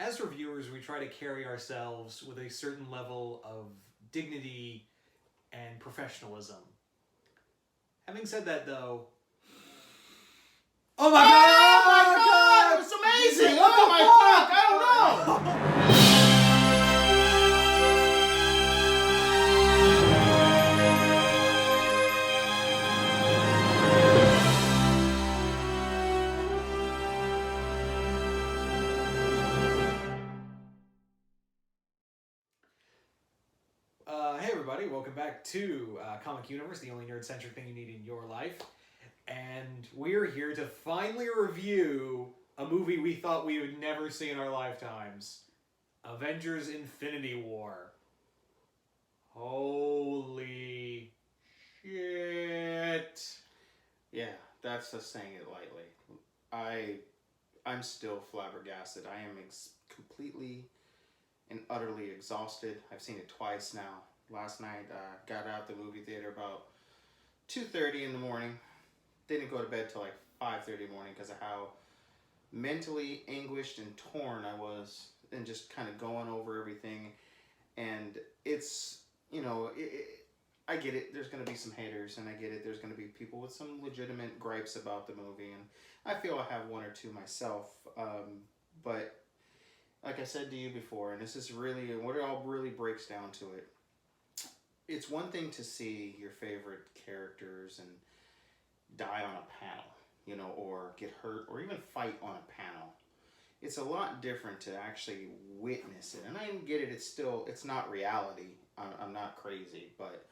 as reviewers, we try to carry ourselves with a certain level of dignity and professionalism. Having said that, though... Oh my god! It was amazing! Look at my fuck! I don't know! Hey everybody, welcome back to Comic Universe, the only nerd-centric thing you need in your life. And we're here to finally review a movie we thought we would never see in our lifetimes. Avengers Infinity War. Holy shit. Yeah, that's just saying it lightly. I'm still flabbergasted. I am completely and utterly exhausted. I've seen it twice now. Last night, got out the movie theater about 2:30 in the morning. Didn't go to bed till like 5:30 in the morning because of how mentally anguished and torn I was, and just kind of going over everything. And it's, you know, I get it. There's going to be some haters, and I get it. There's going to be people with some legitimate gripes about the movie, and I feel I have one or two myself. But like I said to you before, and this is really what it all really breaks down to it. It's one thing to see your favorite characters and die on a panel, you know, or get hurt, or even fight on a panel. It's a lot different to actually witness it. And I get it, it's not reality. I'm not crazy, but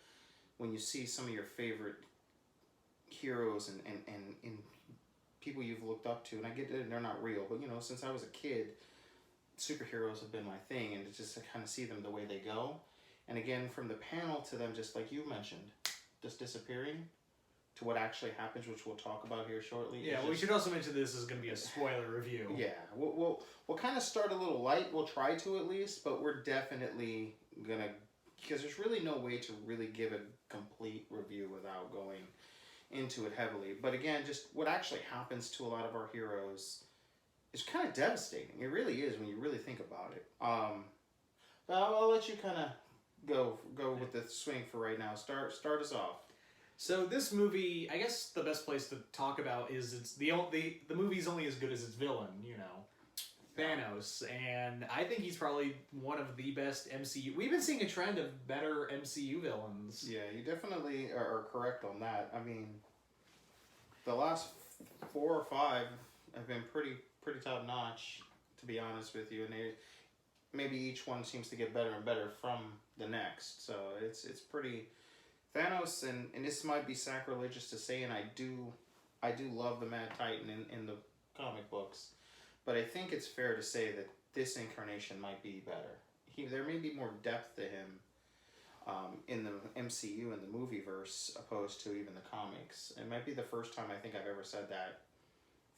when you see some of your favorite heroes and people you've looked up to, and I get it, they're not real, but you know, since I was a kid, superheroes have been my thing, and it's just to kind of see them the way they go. And again, from the panel to them, just like you mentioned, just disappearing, to what actually happens, which we'll talk about here shortly. Yeah, we should also mention this is going to be a spoiler review. Yeah, we'll kind of start a little light. We'll try to at least, but we're definitely going to, because there's really no way to really give a complete review without going into it heavily. But again, just what actually happens to a lot of our heroes is kind of devastating. It really is when you really think about it. But I'll let you kind of go with the swing for right now. Start us off. So this movie, I guess the best place to talk about is the movie's only as good as its villain, you know, Thanos, and I think he's probably one of the best MCU. We've been seeing a trend of better MCU villains. Yeah, you definitely are correct on that. I mean, the last 4 or 5 have been pretty top notch, to be honest with you, and maybe each one seems to get better and better from the next. So it's pretty Thanos, and this might be sacrilegious to say, and I do love the Mad Titan in the comic books, but I think it's fair to say that this incarnation might be better. There may be more depth to him in the MCU and the movieverse opposed to even the comics. It might be the first time I think I've ever said that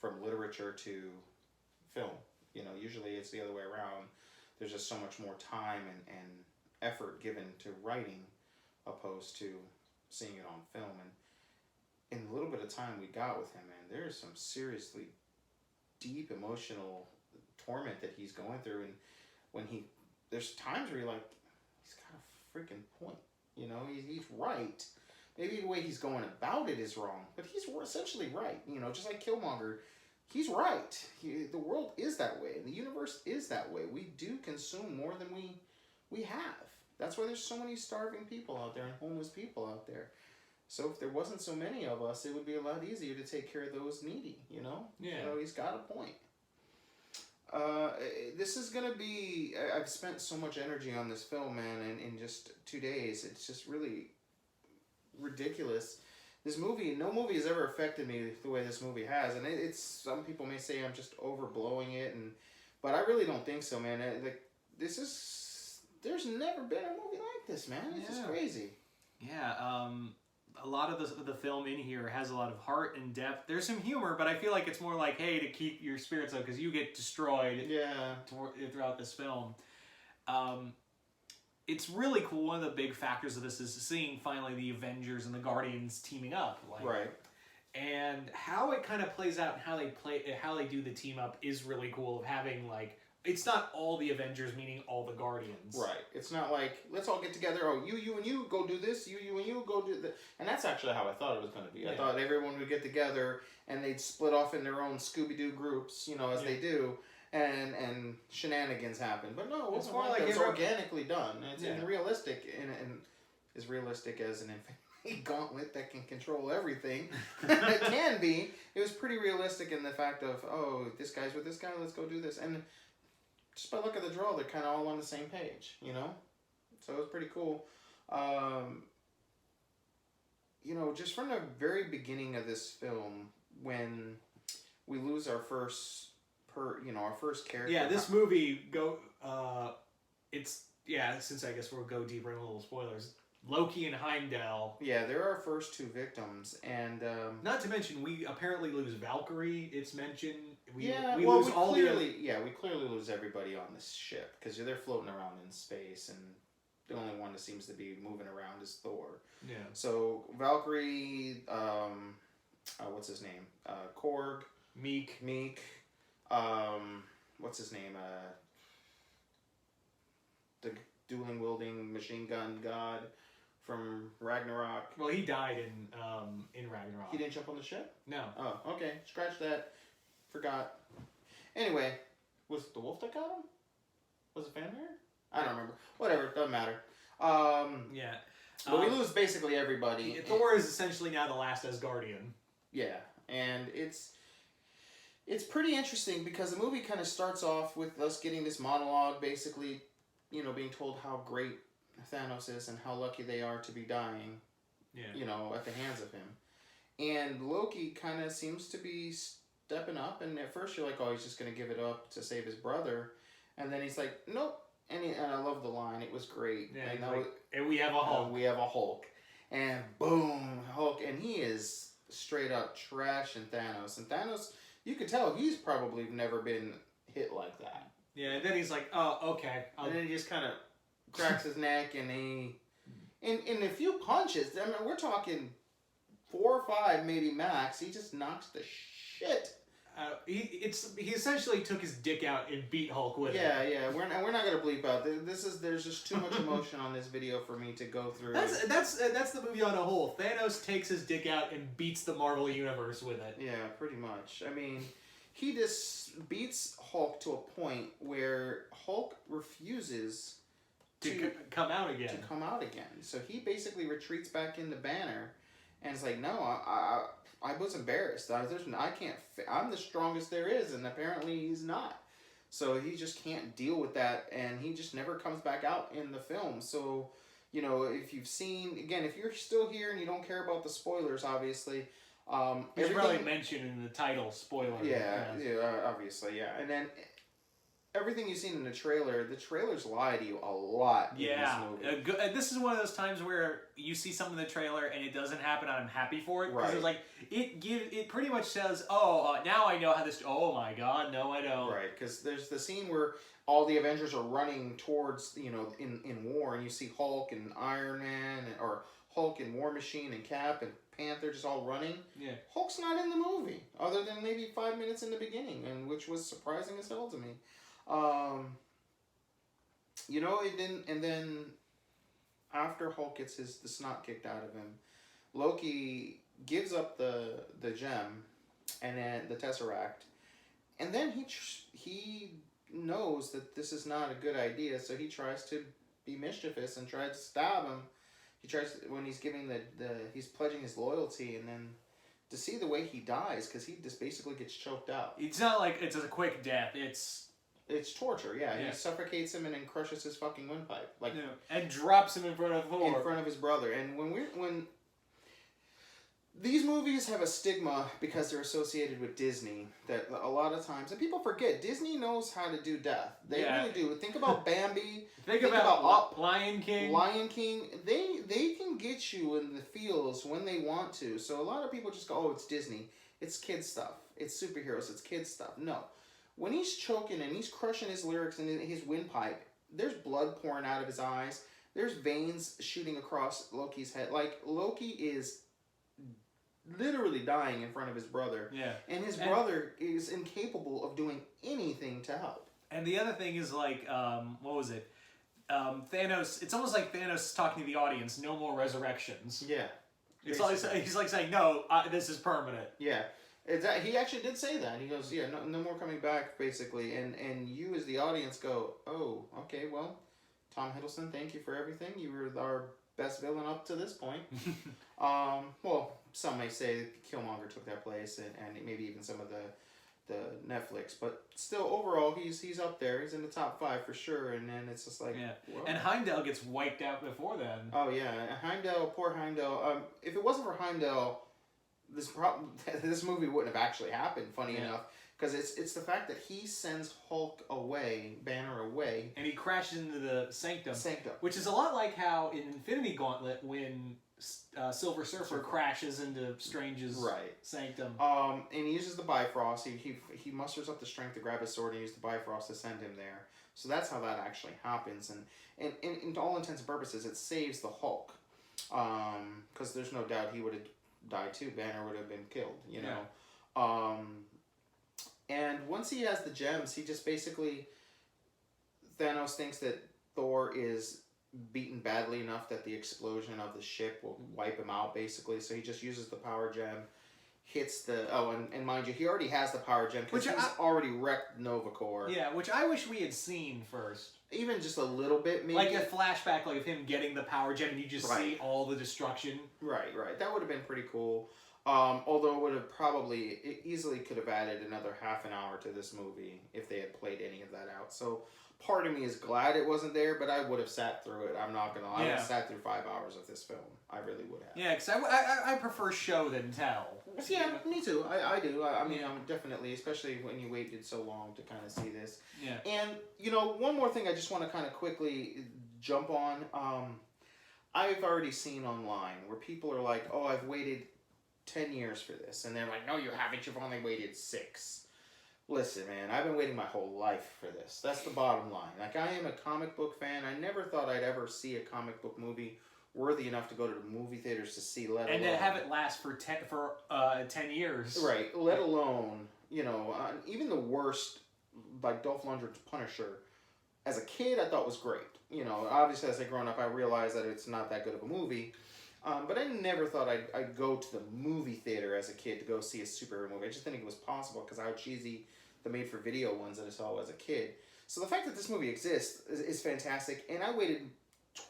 from literature to film. You know, usually it's the other way around. There's just so much more time and effort given to writing opposed to seeing it on film. And in the little bit of time we got with him, man, there's some seriously deep emotional torment that he's going through. And when there's times where you're like, he's got a freaking point. You know, he's right. Maybe the way he's going about it is wrong, but he's essentially right. You know, just like Killmonger, he's right. The world is that way, and the universe is that way. We do consume more than we have. That's why there's so many starving people out there and homeless people out there. So if there wasn't so many of us, it would be a lot easier to take care of those needy, you know? Yeah. So he's got a point. This is going to be... I've spent so much energy on this film, man, and in just 2 days, it's just really ridiculous. This movie, no movie has ever affected me the way this movie has, and it's some people may say I'm just overblowing it, but I really don't think so, man. There's never been a movie like this, man. It's just crazy. Yeah, a lot of the film in here has a lot of heart and depth. There's some humor, but I feel like it's more like, hey, to keep your spirits up because you get destroyed throughout this film. It's really cool. One of the big factors of this is seeing finally the Avengers and the Guardians teaming up. Right. And how it kind of plays out and how they do the team up is really cool, of having like it's not all the Avengers, meaning all the Guardians. Right. It's not like, let's all get together. Oh, you, and you go do this. You, and you go do that. And that's actually how I thought it was going to be. Yeah. I thought everyone would get together and they'd split off in their own Scooby-Doo groups, as they do. And shenanigans happen. But no, it's more like it's organically done. It's realistic and as realistic as an infinity gauntlet that can control everything. It can be. It was pretty realistic in the fact of, oh, this guy's with this guy, let's go do this. And just by look at the draw, they're kind of all on the same page, So it was pretty cool. Just from the very beginning of this film, when we lose our first character. Yeah, this movie since I guess we'll go deeper in a little spoilers. Loki and Heimdall. Yeah, they're our first two victims, and not to mention we apparently lose Valkyrie. It's mentioned. We clearly lose everybody on this ship because they're floating around in space, and the only one that seems to be moving around is Thor. Yeah. So Valkyrie, what's his name? Korg. Meek. What's his name? The dueling wielding machine gun god from Ragnarok. Well, he died in Ragnarok. He didn't jump on the ship? No. Oh, okay. Scratch that. Forgot. Anyway, was it the wolf that got him? Was it Fanmare? I don't remember. Whatever, doesn't matter. Yeah. But we lose basically everybody. Thor is essentially now the last Asgardian. Yeah, and it's pretty interesting because the movie kind of starts off with us getting this monologue, basically, being told how great Thanos is and how lucky they are to be dying, at the hands of him. And Loki kind of seems to be stepping up, and at first you're like, oh, he's just going to give it up to save his brother. And then he's like, nope. And I love the line. It was great. Yeah, and we have a Hulk. We have a Hulk. And boom, Hulk. And he is straight up trashing Thanos. And Thanos, you could tell he's probably never been hit like that. Yeah, and then he's like, oh, okay. And then he just kind of cracks his neck, and in a few punches, I mean, we're talking 4 or 5 maybe max, he just knocks the shit. He essentially took his dick out and beat Hulk with it. Yeah. We're not gonna bleep out. There's just too much emotion on this video for me to go through. That's the movie on a whole. Thanos takes his dick out and beats the Marvel Universe with it. Yeah, pretty much. I mean, he just beats Hulk to a point where Hulk refuses to come out again. So he basically retreats back into Banner, and it's like, no, I was embarrassed. I'm the strongest there is, and apparently he's not. So he just can't deal with that, and he just never comes back out in the film. So, if you've seen, again, if you're still here and you don't care about the spoilers, obviously. It's probably mentioned in the title, spoiler. Yeah, obviously, yeah. And then everything you've seen in the trailers lie to you a lot in this movie. This is one of those times where you see something in the trailer and it doesn't happen and I'm happy for it. Because it's like, it pretty much says, now I know how this, oh my god, no I don't. Right, because there's the scene where all the Avengers are running towards, in war, and you see Hulk and Iron Man, or Hulk and War Machine and Cap and Panther just all running. Yeah. Hulk's not in the movie, other than maybe 5 minutes in the beginning, and which was surprising as hell to me. And then after Hulk gets the snot kicked out of him, Loki gives up the gem and then the Tesseract, and then he knows that this is not a good idea, so he tries to be mischievous and tries to stab him. He tries when he's giving he's pledging his loyalty, and then to see the way he dies, because he just basically gets choked out. It's not like it's a quick death. It's torture, yeah. He suffocates him and then crushes his fucking windpipe, and drops him in front of Thor. In front of his brother. And when these movies have a stigma because they're associated with Disney, that a lot of times, and people forget, Disney knows how to do death. They really do. Think about Bambi. Think about Up, Lion King. They can get you in the feels when they want to. So a lot of people just go, oh, it's Disney. It's kid stuff. It's superheroes. It's kid stuff. No. When he's choking and he's crushing his lyrics and his windpipe, there's blood pouring out of his eyes. There's veins shooting across Loki's head. Like, Loki is literally dying in front of his brother. Yeah. And his brother is incapable of doing anything to help. And the other thing is like, what was it? Thanos. It's almost like Thanos is talking to the audience. No more resurrections. Yeah. It's like he's like saying, "No, this is permanent." Yeah. He actually did say that. He goes, "Yeah, no more coming back," basically. And you as the audience go, "Oh, okay, well, Tom Hiddleston, thank you for everything. You were our best villain up to this point." Well, some may say Killmonger took that place, and maybe even some of the Netflix, but still, overall, he's up there. He's in the top 5 for sure. And then it's just like, whoa. And Heimdall gets wiped out before then. Oh yeah, Heimdall, poor Heimdall. If it wasn't for Heimdall, this movie wouldn't have actually happened. Funny enough, because it's the fact that he sends Hulk away, Banner away, and he crashes into the Sanctum, which is a lot like how in Infinity Gauntlet when Silver Surfer crashes into Strange's Sanctum. And he uses the Bifrost. He musters up the strength to grab his sword and use the Bifrost to send him there. So that's how that actually happens. And in all intents and purposes, it saves the Hulk. Because there's no doubt he would have died too. Banner would have been killed, you know. And once he has the gems, he just basically... Thanos thinks that Thor is beaten badly enough that the explosion of the ship will wipe him out, basically. So he just uses the power gem, hits the... Oh, and mind you, he already has the power gem because he's already wrecked Nova Corps. Yeah, which I wish we had seen first. Even just a little bit, maybe. Like a flashback like of him getting the power gem and you just see all the destruction. Right. That would have been pretty cool. Although it would have it easily could have added another half an hour to this movie if they had played any of that out. So part of me is glad it wasn't there, but I would have sat through it. I'm not gonna lie. I would have sat through 5 hours of this film. I really would have. Yeah, because I prefer show than tell. Yeah, me too. I do. I mean, I'm definitely, especially when you waited so long to kind of see this. Yeah. And, you know, one more thing I just want to kind of quickly jump on. I've already seen online where people are like, oh, I've waited 10 years for this. And they're like, no, you haven't. You've only waited 6. Listen, man, I've been waiting my whole life for this. That's the bottom line. Like, I am a comic book fan. I never thought I'd ever see a comic book movie worthy enough to go to the movie theaters to see, let alone... And to have it last for 10 years. Right, let alone, you know, even the worst, like Dolph Lundgren's Punisher, as a kid, I thought was great. You know, obviously, as I grown up, I realized that it's not that good of a movie. But I never thought I'd go to the movie theater as a kid to go see a superhero movie. I just didn't think it was possible because how cheesy the made-for-video ones that I saw as a kid. So the fact that this movie exists is fantastic, and I waited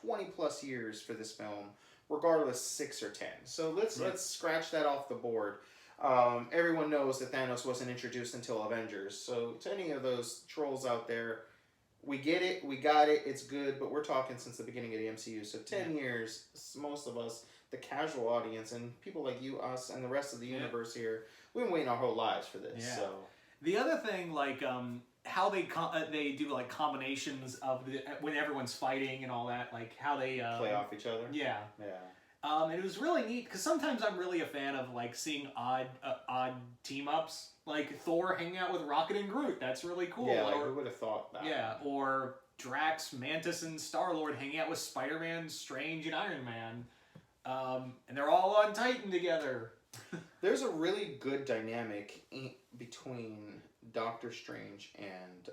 20 plus years for this film, regardless 6 or 10. So let's scratch that off the board. Everyone knows that Thanos wasn't introduced until Avengers. So to any of those trolls out there, we get it, we got it, it's good, but we're talking since the beginning of the MCU. So 10 years, most of us, the casual audience, and people like you, us, and the rest of the universe here, we've been waiting our whole lives for this. Yeah. So the other thing, like how they do like combinations of when everyone's fighting and all that, like how they play off each other. Yeah. And it was really neat because sometimes I'm really a fan of like seeing odd team ups, like Thor hanging out with Rocket and Groot. That's really cool. Yeah, like who would have thought that? Yeah, or Drax, Mantis, and Star-Lord hanging out with Spider-Man, Strange, and Iron Man, and they're all on Titan together. There's a really good dynamic between Doctor Strange and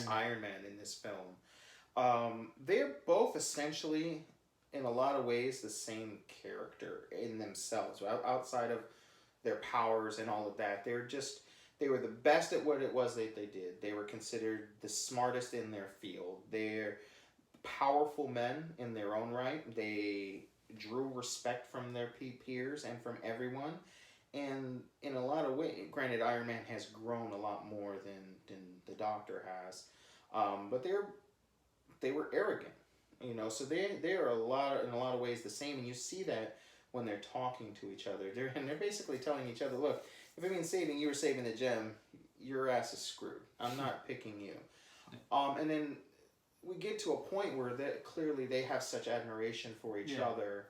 Iron Man in this film. They're both essentially, in a lot of ways, the same character in themselves. Outside of their powers and all of that, they were the best at what it was that they did. They were considered the smartest in their field. They're powerful men in their own right. They drew respect from their peers and from everyone. And in a lot of ways, granted, Iron Man has grown a lot more than the Doctor has, but they were arrogant, you know. So they are in a lot of ways the same, and you see that when they're talking to each other. They're basically telling each other, look, if I mean saving you or saving the gem, your ass is screwed. I'm not picking you. And then we get to a point where clearly they have such admiration for each other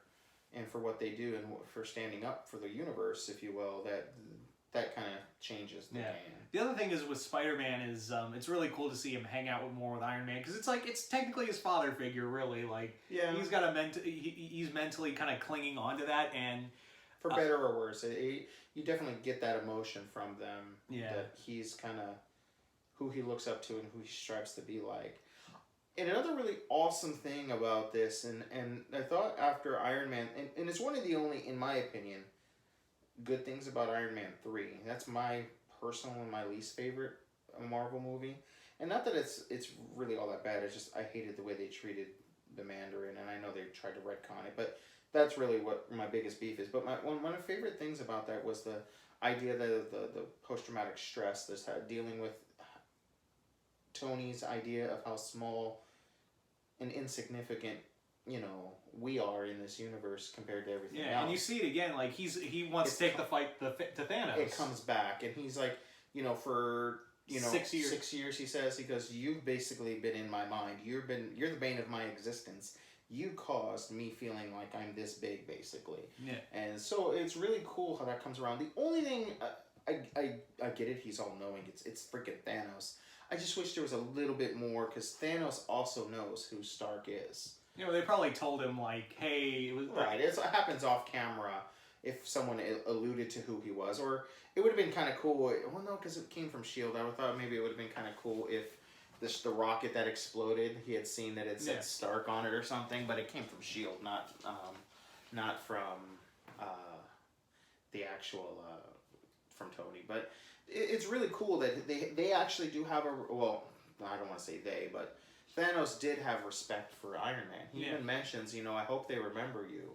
and for what they do and for standing up for the universe, if you will, that kind of changes the game. The other thing is with Spider-Man is it's really cool to see him hang out more with Iron Man because it's technically his father figure, really. Like he's got he's mentally kind of clinging onto that, and for better or worse, you definitely get that emotion from them. Yeah, that he's kind of who he looks up to and who he strives to be like. And another really awesome thing about this, and I thought after Iron Man, and it's one of the only, in my opinion, good things about Iron Man 3. That's my personal and my least favorite Marvel movie. And not that it's really all that bad, it's just I hated the way they treated the Mandarin, and I know they tried to retcon it, but that's really what my biggest beef is. But one of my favorite things about that was the idea that the post-traumatic stress, this dealing with Tony's idea of how small and insignificant, you know, we are in this universe compared to everything else. And you see it again, like he wants to take the fight to Thanos. It comes back, and he's like, you know, for 6 years. 6 years, he says, because you've basically been in my mind. You're the bane of my existence. You caused me feeling like I'm this big, basically. Yeah. And so it's really cool how that comes around. The only thing I get it. He's all knowing. It's freaking Thanos. I just wish there was a little bit more, because Thanos also knows who Stark is. You know, they probably told him, like, hey... Right, it happens off camera if someone alluded to who he was. Or it would have been kind of cool... Well, no, because it came from S.H.I.E.L.D. I thought maybe it would have been kind of cool if the rocket that exploded, he had seen that it said Stark on it or something, but it came from S.H.I.E.L.D., not from the actual... from Tony. But... It's really cool that they actually do have a... Well, I don't want to say they, but Thanos did have respect for Iron Man. He even mentions, you know, I hope they remember you.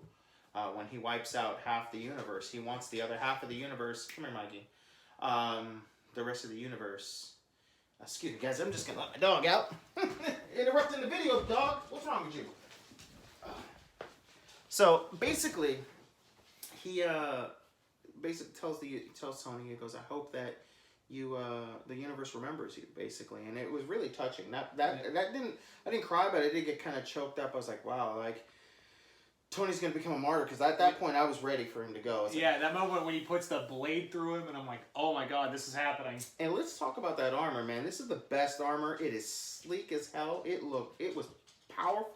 When he wipes out half the universe, he wants the other half of the universe... Come here, Mikey. The rest of the universe... Excuse me, guys. I'm just going to let my dog out. Interrupting the video, dog. What's wrong with you? So, basically, he... basically tells Tony, he goes, I hope that you the universe remembers you, basically. And it was really touching. I didn't cry, but I did get kind of choked up. I was like, wow, like Tony's gonna become a martyr, because at that point I was ready for him to go. Yeah, that moment when he puts the blade through him, and I'm like, oh my god, this is happening. And let's talk about that armor, man. This is the best armor. It is sleek as hell. It was powerful.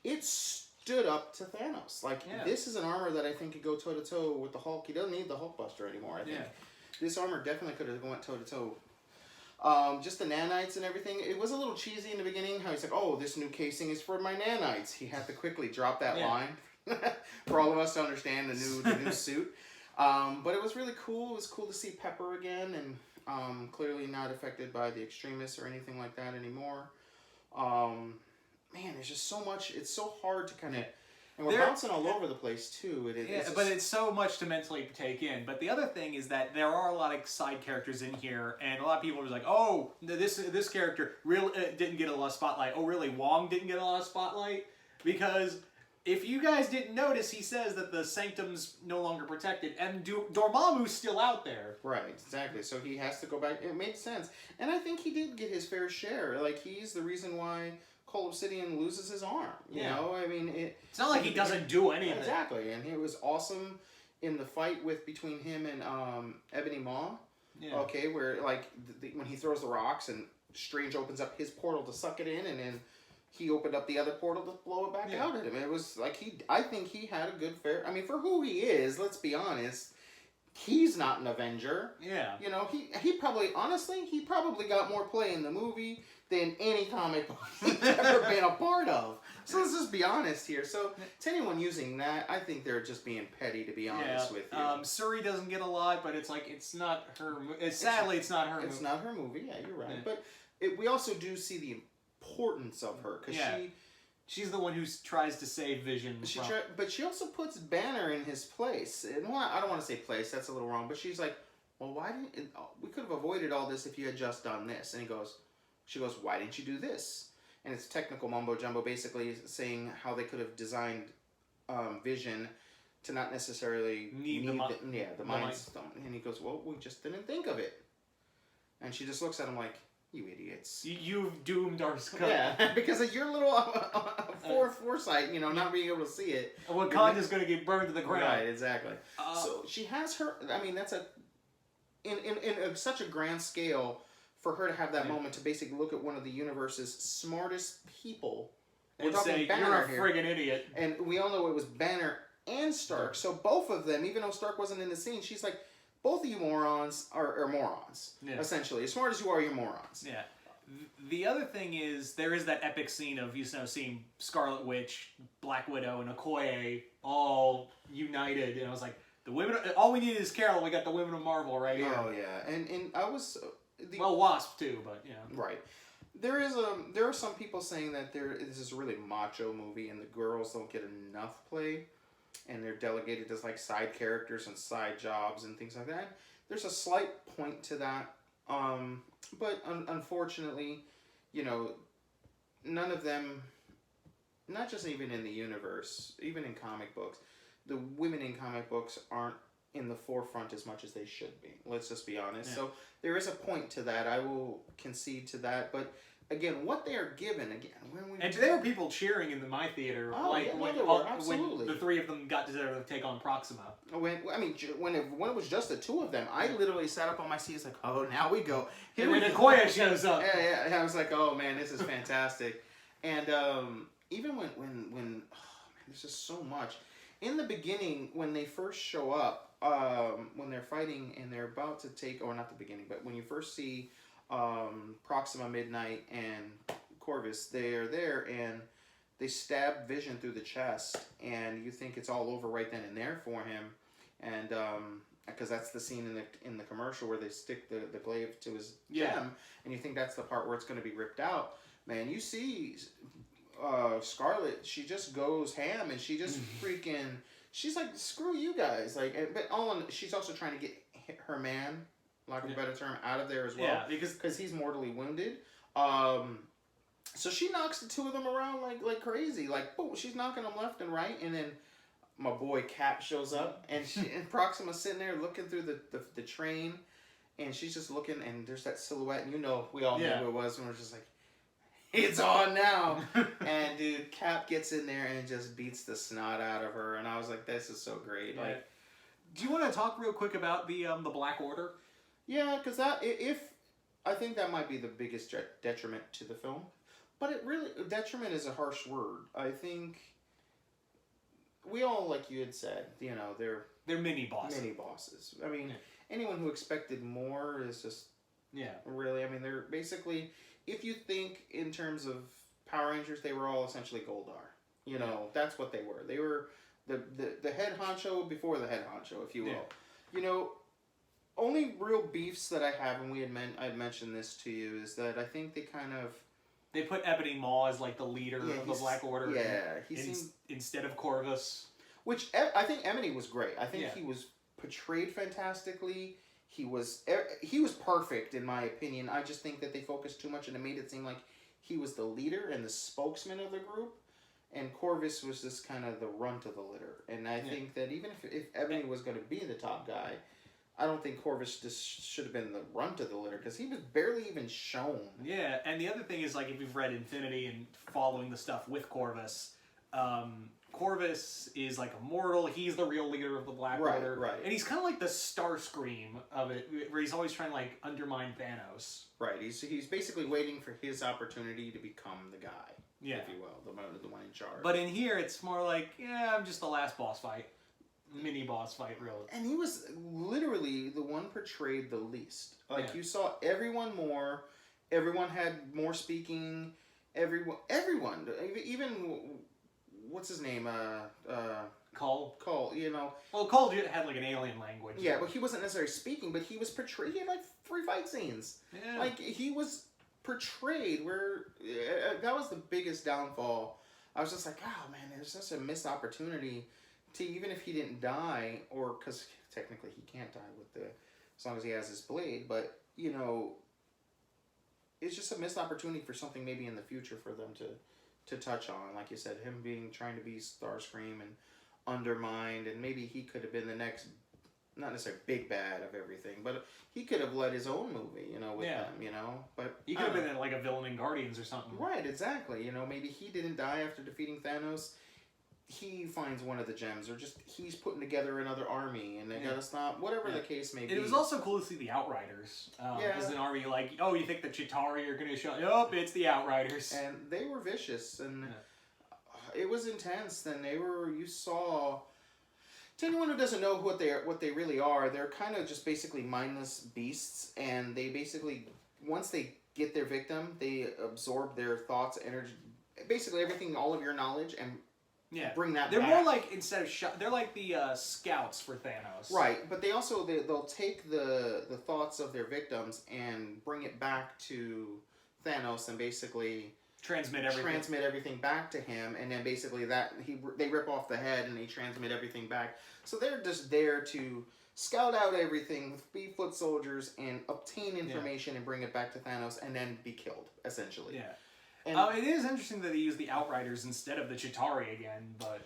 It stood up to Thanos. Like, this is an armor that I think could go toe-to-toe with the Hulk. He doesn't need the Hulkbuster anymore, I think. This armor definitely could have went toe-to-toe. Just the nanites and everything. It was a little cheesy in the beginning, how he's like, oh, this new casing is for my nanites. He had to quickly drop that line for all of us to understand the new suit. But it was really cool. It was cool to see Pepper again, and clearly not affected by the extremists or anything like that anymore. Man, there's just so much. It's so hard to kind of... And we're bouncing all over the place, too. But it's so much to mentally take in. But the other thing is that there are a lot of side characters in here, and a lot of people are like, oh, this character really didn't get a lot of spotlight. Oh, really? Wong didn't get a lot of spotlight? Because if you guys didn't notice, he says that the Sanctum's no longer protected, and Dormammu's still out there. Right, exactly. So he has to go back. It made sense. And I think he did get his fair share. Like, he's the reason why Cole Obsidian loses his arm. You know, I mean, it's not like he doesn't do anything. Exactly, and it was awesome in the fight between him and Ebony Maw. Yeah. Okay, where like when he throws the rocks and Strange opens up his portal to suck it in, and then he opened up the other portal to blow it back out at him. It was like I think he had a good fair. I mean, for who he is, let's be honest. He's not an Avenger. Yeah. You know, he probably, honestly, he probably got more play in the movie than any comic book he's ever been a part of. So let's just be honest here. So to anyone using that, I think they're just being petty, to be honest with you. Suri doesn't get a lot, but it's like, it's not her, sadly, it's not her movie. It's not her movie, yeah, you're right. But we also do see the importance of her, because she's the one who tries to save Vision. But she also puts Banner in his place. And I don't want to say place, that's a little wrong. But she's like, well, why didn't... We could have avoided all this if you had just done this. And she goes, why didn't you do this? And it's technical mumbo-jumbo, basically saying how they could have designed Vision to not necessarily need the Mind Stone. And he goes, well, we just didn't think of it. And she just looks at him like, you idiots. You've doomed our sky. Yeah, because of your little foresight, you know, not being able to see it. Wakanda's going to get burned to the ground. Right, exactly. So she has her, I mean, that's in such a grand scale for her to have that moment to basically look at one of the universe's smartest people. And say, you're a friggin' idiot. And we all know it was Banner and Stark. So both of them, even though Stark wasn't in the scene, she's like, both of you morons are morons. Yeah. Essentially, as smart as you are, you're morons. Yeah. The other thing is, there is that epic scene of, seeing Scarlet Witch, Black Widow, and Okoye all united, and I was like, the women, all we need is Carol, we got the women of Marvel right here. Oh, yeah. And I was... well, Wasp, too, but, Right. There are some people saying that this is a really macho movie, and the girls don't get enough play, and they're delegated as, like, side characters and side jobs and things like that. There's a slight point to that. But unfortunately, none of them, not just even in the universe, even in comic books, the women in comic books aren't in the forefront as much as they should be. Let's just be honest. Yeah. So there is a point to that. I will concede to that. But again, what they are given, and there were people cheering in my theater, when the three of them got to take on Proxima. When it was just the two of them, I literally sat up on my seat, like, oh, now we go. And when Okoye shows up, yeah, I was like, oh man, this is fantastic. And even when oh man, there's just so much. In the beginning, when they first show up, when they're fighting and they're about to take, or not the beginning, but when you first see Proxima Midnight and Corvus, they're there and they stab Vision through the chest, and you think it's all over right then and there for him, and because that's the scene in the commercial where they stick the glaive to his gem, and you think that's the part where it's going to be ripped out. Man, you see Scarlet, she just goes ham, and she just freaking, she's like, screw you guys, like, but she's also trying to get her man, lack of a better term, out of there as well. Yeah, because he's mortally wounded. So she knocks the two of them around like crazy. Like, boom, she's knocking them left and right. And then my boy Cap shows up. And Proxima's sitting there looking through the train. And she's just looking. And there's that silhouette. And we all knew who it was. And we're just like, it's on now. And, dude, Cap gets in there and just beats the snot out of her. And I was like, this is so great. Yeah. Like, do you want to talk real quick about the Black Order? Yeah, because I think that might be the biggest detriment to the film. But detriment is a harsh word. I think we all, like you had said, they're mini bosses. Mini bosses. I mean, anyone who expected more is just really. I mean, they're basically, if you think in terms of Power Rangers, they were all essentially Goldar. That's what they were. They were the head honcho before the head honcho, if you will. Yeah. Only real beefs that I have, and I'd mentioned this to you, is that I think they put Ebony Maw as like the leader of the Black Order. Yeah, instead of Corvus. Which I think Ebony was great. I think he was portrayed fantastically. He was perfect in my opinion. I just think that they focused too much and it made it seem like he was the leader and the spokesman of the group, and Corvus was just kind of the runt of the litter. And I think that even if Ebony was going to be the top guy, I don't think Corvus just should have been the runt of the litter, because he was barely even shown. Yeah, and the other thing is, like, if you've read Infinity and following the stuff with Corvus, Corvus is like immortal. He's the real leader of the Black Order. Right. And he's kind of like the Starscream of it, where he's always trying to, like, undermine Thanos. Right. He's basically waiting for his opportunity to become the guy, if you will, the one in charge. But in here, it's more like, I'm just the last boss fight. Mini boss fight, really. And he was literally the one portrayed the least. Like, you saw everyone more. Everyone had more speaking. Everyone. Even, what's his name? Cole. Cole, Well, Cole had like an alien language. Yeah, but he wasn't necessarily speaking, but he was portrayed. He had like 3 fight scenes. Yeah. Like, he was portrayed where that was the biggest downfall. I was just like, oh man, there's such a missed opportunity to, even if he didn't die, or because technically he can't die as long as he has his blade, but it's just a missed opportunity for something maybe in the future for them to touch on. Like you said, him trying to be Starscream and undermined, and maybe he could have been the next, not necessarily big bad of everything, but he could have led his own movie, with them, but he could have been like a villain in Guardians or something. Right, exactly. Maybe he didn't die after defeating Thanos. He finds one of the gems, or just he's putting together another army, and they gotta stop. Whatever the case may be. It was also cool to see the Outriders as an army. Like, oh, you think the Chitauri are gonna show? Nope, it's the Outriders. And they were vicious, and it was intense. And you saw, To anyone who doesn't know what they really are, they're kind of just basically mindless beasts, and they basically, once they get their victim, they absorb their thoughts, energy, basically everything, all of your knowledge, and bring that they're back. more like, instead of they're like the scouts for Thanos. Right, but they also, they'll take the thoughts of their victims and bring it back to Thanos and basically transmit everything back to him, and then basically they rip off the head and they transmit everything back. So they're just there to scout out everything, be foot soldiers, and obtain information and bring it back to Thanos, and then be killed, essentially. Yeah. And, it is interesting that they use the Outriders instead of the Chitauri again, but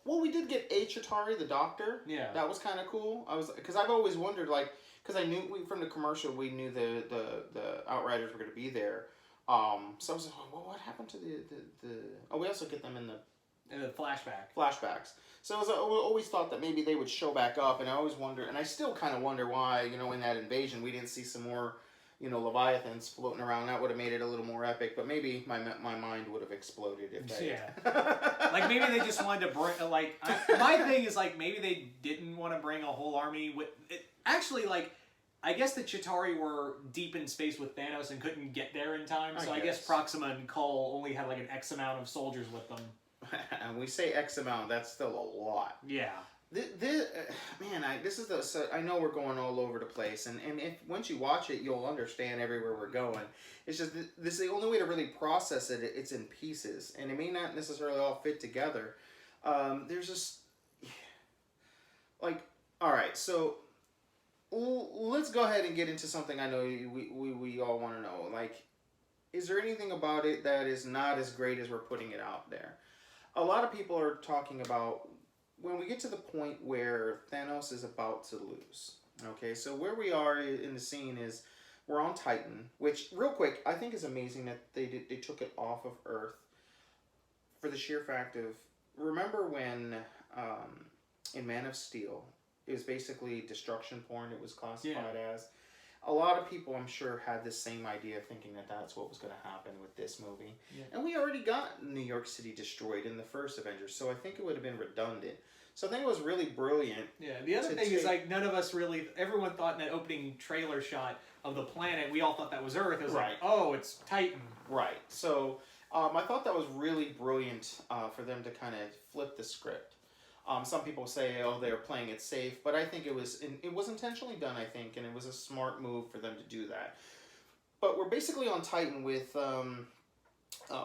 well, we did get a Chitauri, the Doctor. Yeah. That was kind of cool. Because I've always wondered, like, because I knew from the commercial we knew the Outriders were going to be there. So I was like, well, what happened to the? Oh, we also get them in the flashbacks. So I always thought that maybe they would show back up, and I always wonder, and I still kind of wonder why, in that invasion we didn't see some more, Leviathans floating around. That would have made it a little more epic, but maybe my mind would have exploded if they... Yeah. Like, maybe they just wanted to bring... my thing is, like, maybe they didn't want to bring a whole army with... Actually, like, I guess the Chitauri were deep in space with Thanos and couldn't get there in time, so I guess Proxima and Cull only had, like, an X amount of soldiers with them. And we say X amount, that's still a lot. Yeah. I know we're going all over the place, and if once you watch it, you'll understand everywhere we're going. It's just this is the only way to really process it. It's in pieces, and it may not necessarily all fit together. There's just like, all right, so let's go ahead and get into something I know we all want to know. Like, is there anything about it that is not as great as we're putting it out there? A lot of people are talking about when we get to the point where Thanos is about to lose. Okay, so where we are in the scene is we're on Titan, which, real quick, I think is amazing that they took it off of Earth for the sheer fact of, remember when in Man of Steel, it was basically destruction porn, it was classified as. A lot of people, I'm sure, had the same idea, thinking that that's what was going to happen with this movie. Yeah. And we already got New York City destroyed in the first Avengers, so I think it would have been redundant. So I think it was really brilliant. Yeah, the other thing is, like, none of us really... Everyone thought in that opening trailer shot of the planet, we all thought that was Earth. It was like, oh, it's Titan. Right. So I thought that was really brilliant for them to kind of flip the script. Some people say, oh, they're playing it safe, but I think it was intentionally done, I think, and it was a smart move for them to do that. But we're basically on Titan with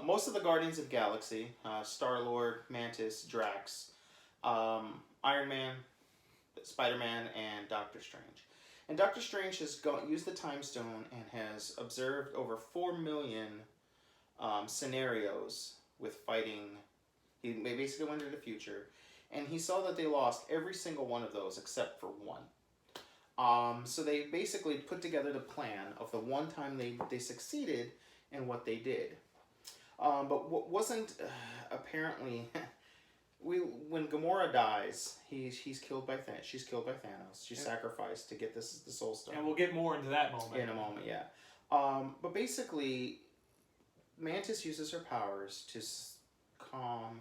most of the Guardians of the Galaxy, Star-Lord, Mantis, Drax, Iron Man, Spider-Man, and Doctor Strange. And Doctor Strange has used the Time Stone and has observed over 4 million scenarios with fighting. He basically went into the future. And he saw that they lost every single one of those except for one. So they basically put together the plan of the one time they succeeded and what they did. But what wasn't apparently... when Gamora dies, she's killed by Thanos. She's killed by Thanos. She's sacrificed to get the Soul Stone. And we'll get more into that moment. In a moment, yeah. But basically, Mantis uses her powers to calm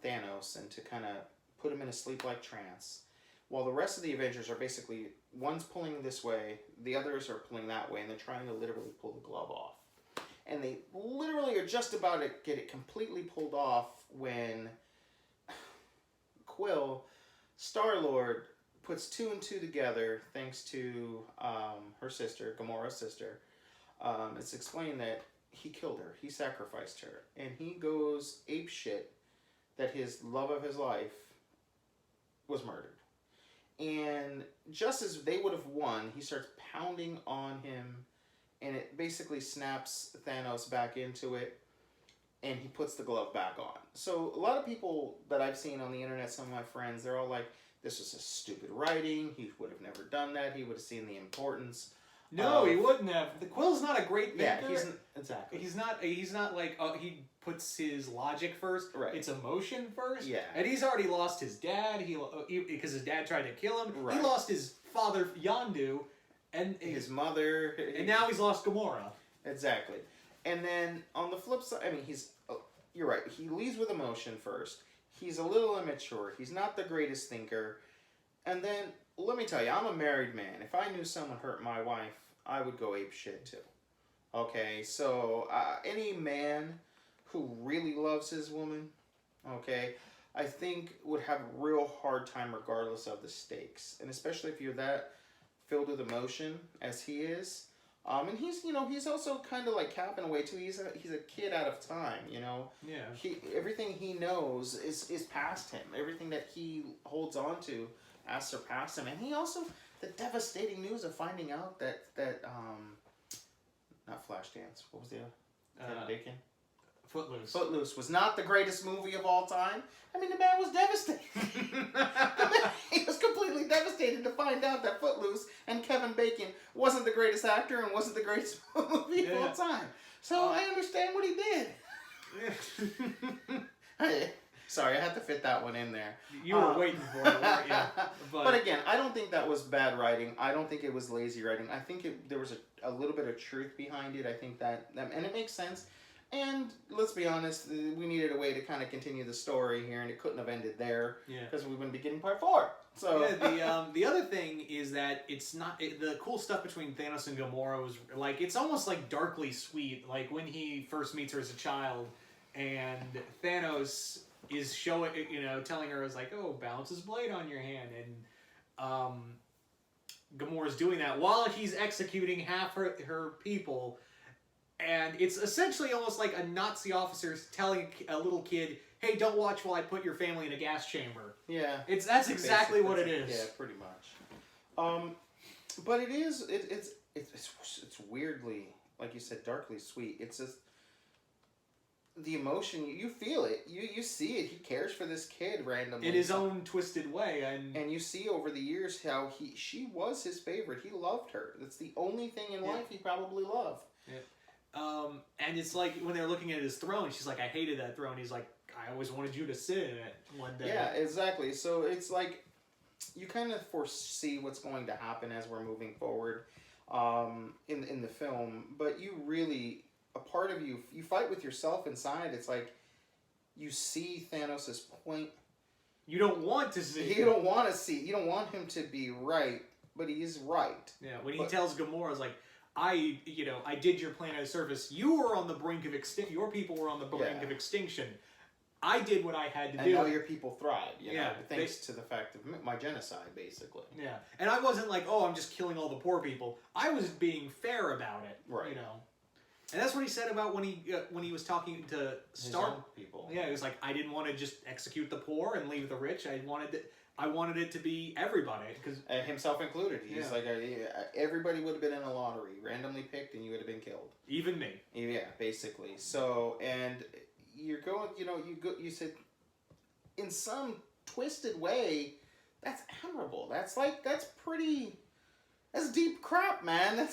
Thanos and to kind of put him in a sleep-like trance, while the rest of the Avengers are basically, one's pulling this way, the others are pulling that way, and they're trying to literally pull the glove off. And they literally are just about to get it completely pulled off when Quill, Star-Lord, puts 2 and 2 together thanks to her sister, Gamora's sister. It's explained that he killed her, he sacrificed her, and he goes apeshit that his love of his life was murdered. And just as they would have won, he starts pounding on him, and it basically snaps Thanos back into it, and he puts the glove back on. So a lot of people that I've seen on the internet, some of my friends, they're all like, this was a stupid writing, he would have never done that, he would have seen the importance. No, he wouldn't have. The Quill's not a great thinker. Yeah, exactly. He's not like, he puts his logic first. Right. It's emotion first. Yeah. And he's already lost his dad. Because his dad tried to kill him. Right. He lost his father, Yondu, and his mother. And now he's lost Gamora. Exactly. And then on the flip side, I mean, you're right. He leads with emotion first. He's a little immature. He's not the greatest thinker. And then, let me tell you, I'm a married man. If I knew someone hurt my wife, I would go ape shit too. Okay, so any man who really loves his woman, okay, I think would have a real hard time regardless of the stakes. And especially if you're that filled with emotion as he is. And he's, you know, he's also kind of like Cap in a way too. He's a kid out of time, you know. Yeah. Everything he knows is past him. Everything that he holds on to has surpassed him. And he also, the devastating news of finding out that not Flashdance. What was the other? Kevin Bacon? Footloose. Footloose was not the greatest movie of all time. I mean, the man was devastated. He was completely devastated to find out that Footloose and Kevin Bacon wasn't the greatest actor and wasn't the greatest movie of all time. So I understand what he did. Sorry, I had to fit that one in there. You were waiting for it, weren't you? But again, I don't think that was bad writing. I don't think it was lazy writing. I think there was a little bit of truth behind it. I think that, and it makes sense. And let's be honest, we needed a way to kind of continue the story here, and it couldn't have ended there. Yeah. Because we wouldn't be getting part 4. So yeah, the other thing is that it's not the cool stuff between Thanos and Gamora was like it's almost like darkly sweet. Like when he first meets her as a child, and Thanos is showing, you know, telling her, is like, oh, bounce his blade on your hand, and Gamora's doing that while he's executing half her people, and it's essentially almost like a Nazi officer telling a little kid, hey, don't watch while I put your family in a gas chamber. Yeah. That's exactly what it is. Yeah, pretty much. But it is, it's weirdly, like you said, darkly sweet. It's just, the emotion, you feel it, you see it. He cares for this kid randomly in his own twisted way, and you see over the years how she was his favorite. He loved her. That's the only thing in life he probably loved. Yeah. And it's like when they're looking at his throne, she's like, I hated that throne. He's like, I always wanted you to sit in it one day. Yeah, exactly. So it's like you kind of foresee what's going to happen as we're moving forward in the film, but you really, a part of you fight with yourself inside. It's like you see Thanos' point. You don't want to see. You don't want to see. You don't want him to be right, but he is right. Yeah, when he tells Gamora, it's like, I did your planet a service. You were on the brink of extinction. Your people were on the brink of extinction. I did what I had to do. And now your people thrive. You know, thanks to the fact of my genocide, basically. Yeah, and I wasn't like, oh, I'm just killing all the poor people. I was being fair about it. Right. You know. And that's what he said about when he was talking to people. Yeah, he was like, I didn't want to just execute the poor and leave the rich. I wanted it to be everybody, because himself included. He's like, everybody would have been in a lottery, randomly picked, and you would have been killed. Even me. Yeah, basically. So, and you're going, you said, in some twisted way, that's admirable. That's deep crap, man.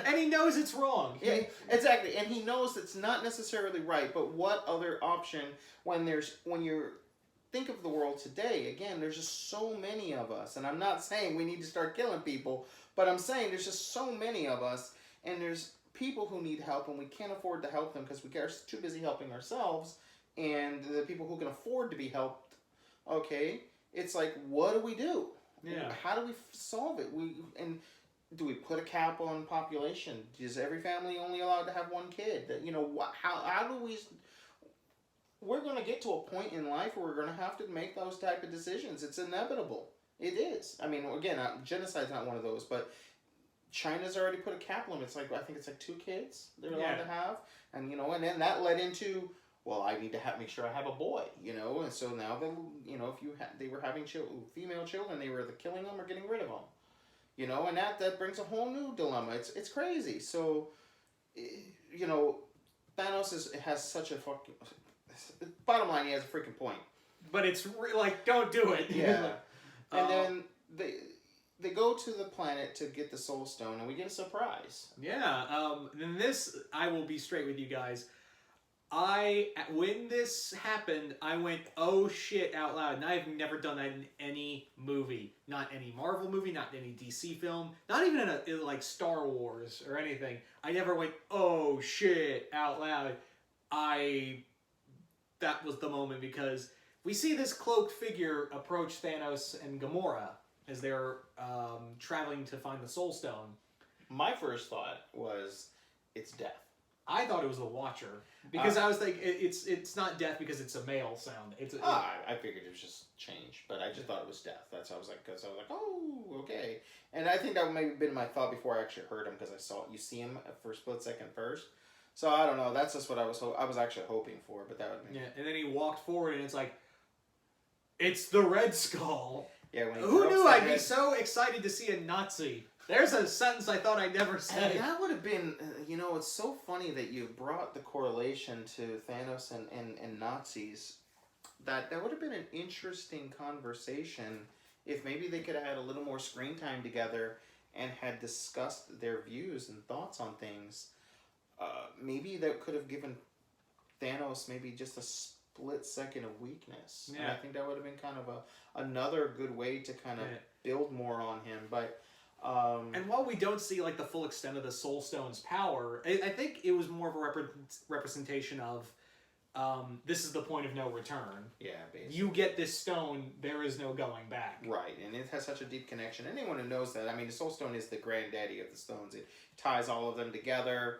And he knows it's wrong. Yeah, exactly. And he knows it's not necessarily right, but what other option when you're think of the world today, again, there's just so many of us, and I'm not saying we need to start killing people, but I'm saying there's just so many of us, and there's people who need help, and we can't afford to help them because we are too busy helping ourselves, and the people who can afford to be helped, okay, it's like, what do we do? Yeah. How do we solve it? Do we put a cap on population? Is every family only allowed to have one kid? How do we... We're going to get to a point in life where we're going to have to make those type of decisions. It's inevitable. It is. I mean, again, genocide's not one of those, but China's already put a cap limit. It's like, I think it's like 2 kids they're allowed to have. And, and then that led into, well, I need to make sure I have a boy, and so now, if they were having female children, they were either killing them or getting rid of them. And that brings a whole new dilemma. It's crazy. So, Thanos has such a fucking... Bottom line, he has a freaking point. But it's like, don't do it. Yeah. And then they go to the planet to get the Soul Stone, and we get a surprise. Yeah. Then this, I will be straight with you guys. When this happened, I went, oh shit, out loud. And I've never done that in any movie. Not any Marvel movie, not any DC film, not even in like Star Wars or anything. I never went, oh shit, out loud. That was the moment, because we see this cloaked figure approach Thanos and Gamora as they're traveling to find the Soul Stone. My first thought was, it's Death. I thought it was the Watcher because I was like, it's not Death because it's a male sound. I figured it was just change, but I just thought it was Death. That's how I was like, oh, okay. And I think that may have been my thought before I actually heard him, because you see him for a split second first. So I don't know. That's just what I was actually hoping for, but that would be... Yeah, and then he walked forward, and it's like, it's the Red Skull. Yeah. Who knew I'd be so excited to see a Nazi? There's a sentence I thought I'd never say. And that would have been, it's so funny that you brought the correlation to Thanos and Nazis. That would have been an interesting conversation if maybe they could have had a little more screen time together and had discussed their views and thoughts on things. Maybe that could have given Thanos maybe just a split second of weakness. Yeah. And I think that would have been kind of another good way to kind of build more on him. But and while we don't see like the full extent of the Soul Stone's power, I think it was more of a representation of this is the point of no return. Yeah, basically. You get this stone, there is no going back. Right, and it has such a deep connection. Anyone who knows that, I mean, the Soul Stone is the granddaddy of the stones. It ties all of them together.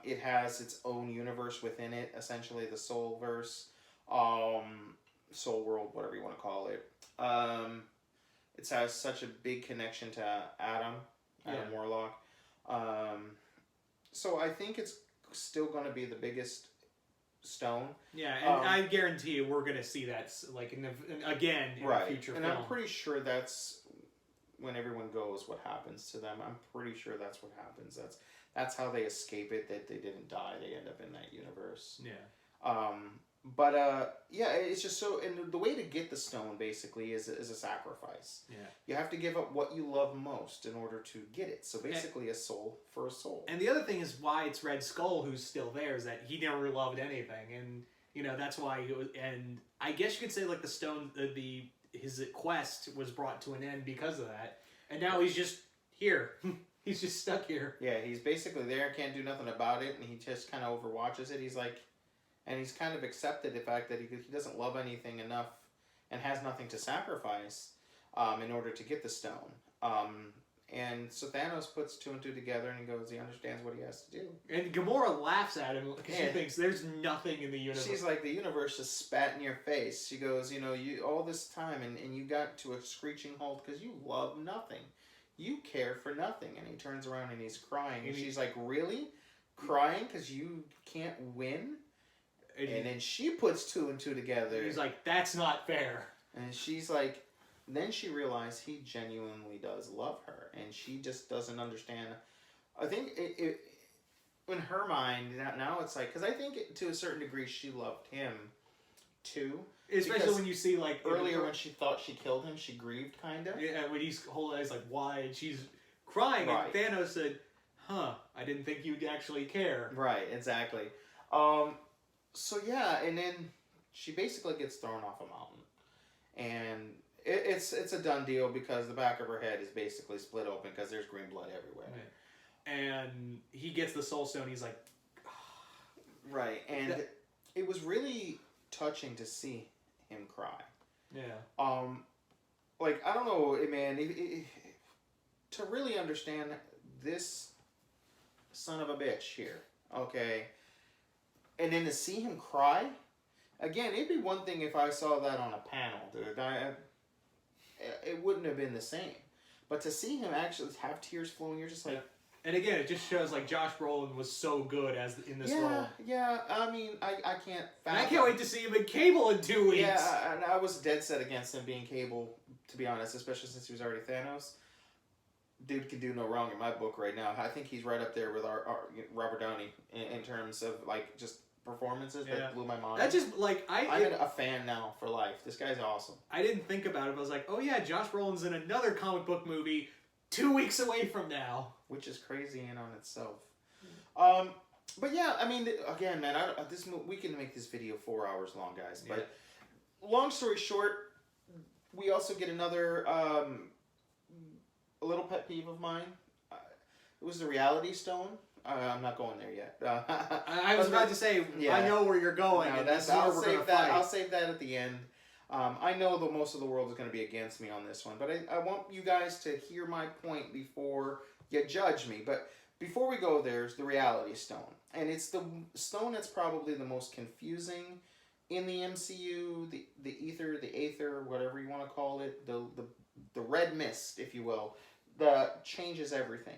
It has its own universe within it, essentially the Soulverse, Soul World, whatever you want to call it. It has such a big connection to Adam Warlock. So I think it's still going to be the biggest stone. Yeah, and I guarantee you we're going to see that like again in a future film. And I'm pretty sure that's when everyone goes, what happens to them. I'm pretty sure that's what happens. That's how they escape it, that they didn't die. They end up in that universe. Yeah. It's just so, and the way to get the stone basically is a sacrifice. Yeah. You have to give up what you love most in order to get it. So basically a soul for a soul. And the other thing is why it's Red Skull who's still there is that he never loved anything, and that's why he was. And I guess you could say like the stone, his quest was brought to an end because of that, and now he's just here. He's just stuck here. Yeah, he's basically there, can't do nothing about it, and he just kind of overwatches it. He's like. And he's kind of accepted the fact that he doesn't love anything enough and has nothing to sacrifice in order to get the stone. And so Thanos puts two and two together and he understands what he has to do. And Gamora laughs at him because she thinks there's nothing in the universe. She's like, the universe just spat in your face. She goes, you all this time and you got to a screeching halt because you love nothing. You care for nothing. And he turns around and he's crying. And she's like, really? Crying because you can't win? And then she puts two and two together. He's like, that's not fair. And she's like, then she realized he genuinely does love her. And she just doesn't understand. I think in her mind, now it's like, because I think to a certain degree she loved him too. Especially when you see like... Earlier when she thought she killed him, she grieved kind of. Yeah, when he's whole eyes like, why? And she's crying. Right. And Thanos said, I didn't think you'd actually care. Right, exactly. So yeah, and then she basically gets thrown off a mountain, and it's a done deal because the back of her head is basically split open because there's green blood everywhere. Right. And he gets the Soul Stone. He's like, right, and it was really touching to see him cry. Yeah. Like I don't know, man. To really understand this son of a bitch here, okay. And then to see him cry, again, it'd be one thing if I saw that on a panel, dude. It wouldn't have been the same. But to see him actually have tears flowing, you're just like... Yeah. And again, it just shows like Josh Brolin was so good in this role. Yeah, I mean, I can't... And I can't wait to see him in Cable in 2 weeks. Yeah, and I was dead set against him being Cable, to be honest, especially since he was already Thanos. Dude can do no wrong in my book right now. I think he's right up there with our Robert Downey in terms of like just performances that blew my mind. That just like I'm a fan now for life. This guy's awesome. I didn't think about it. But I was like, oh yeah, Josh Brolin's in another comic book movie 2 weeks away from now, which is crazy in on itself. But yeah, I mean, again, man, we can make this video 4 hours long, guys. But long story short, we also get another. A little pet peeve of mine. It was the Reality Stone. I'm not going there yet. I was about to say, I know where you're going. No, I'll save that at the end. I know that most of the world is going to be against me on this one, but I want you guys to hear my point before you judge me. But before we go, there's the Reality Stone. And it's the stone that's probably the most confusing in the MCU, the ether, the aether, whatever you want to call it, the red mist, if you will, that changes everything.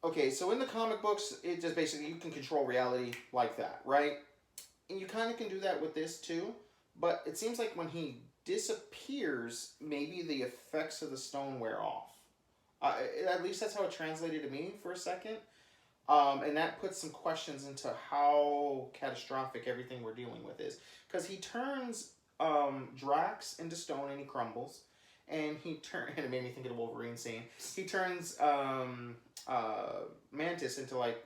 Okay, so in the comic books, it just basically, you can control reality like that, right? And you kind of can do that with this too. But it seems like when he disappears, maybe the effects of the stone wear off. At least that's how it translated to me for a second. And that puts some questions into how catastrophic everything we're dealing with is. Because he turns Drax into stone and he crumbles. And and it made me think of the Wolverine scene. He turns Mantis into like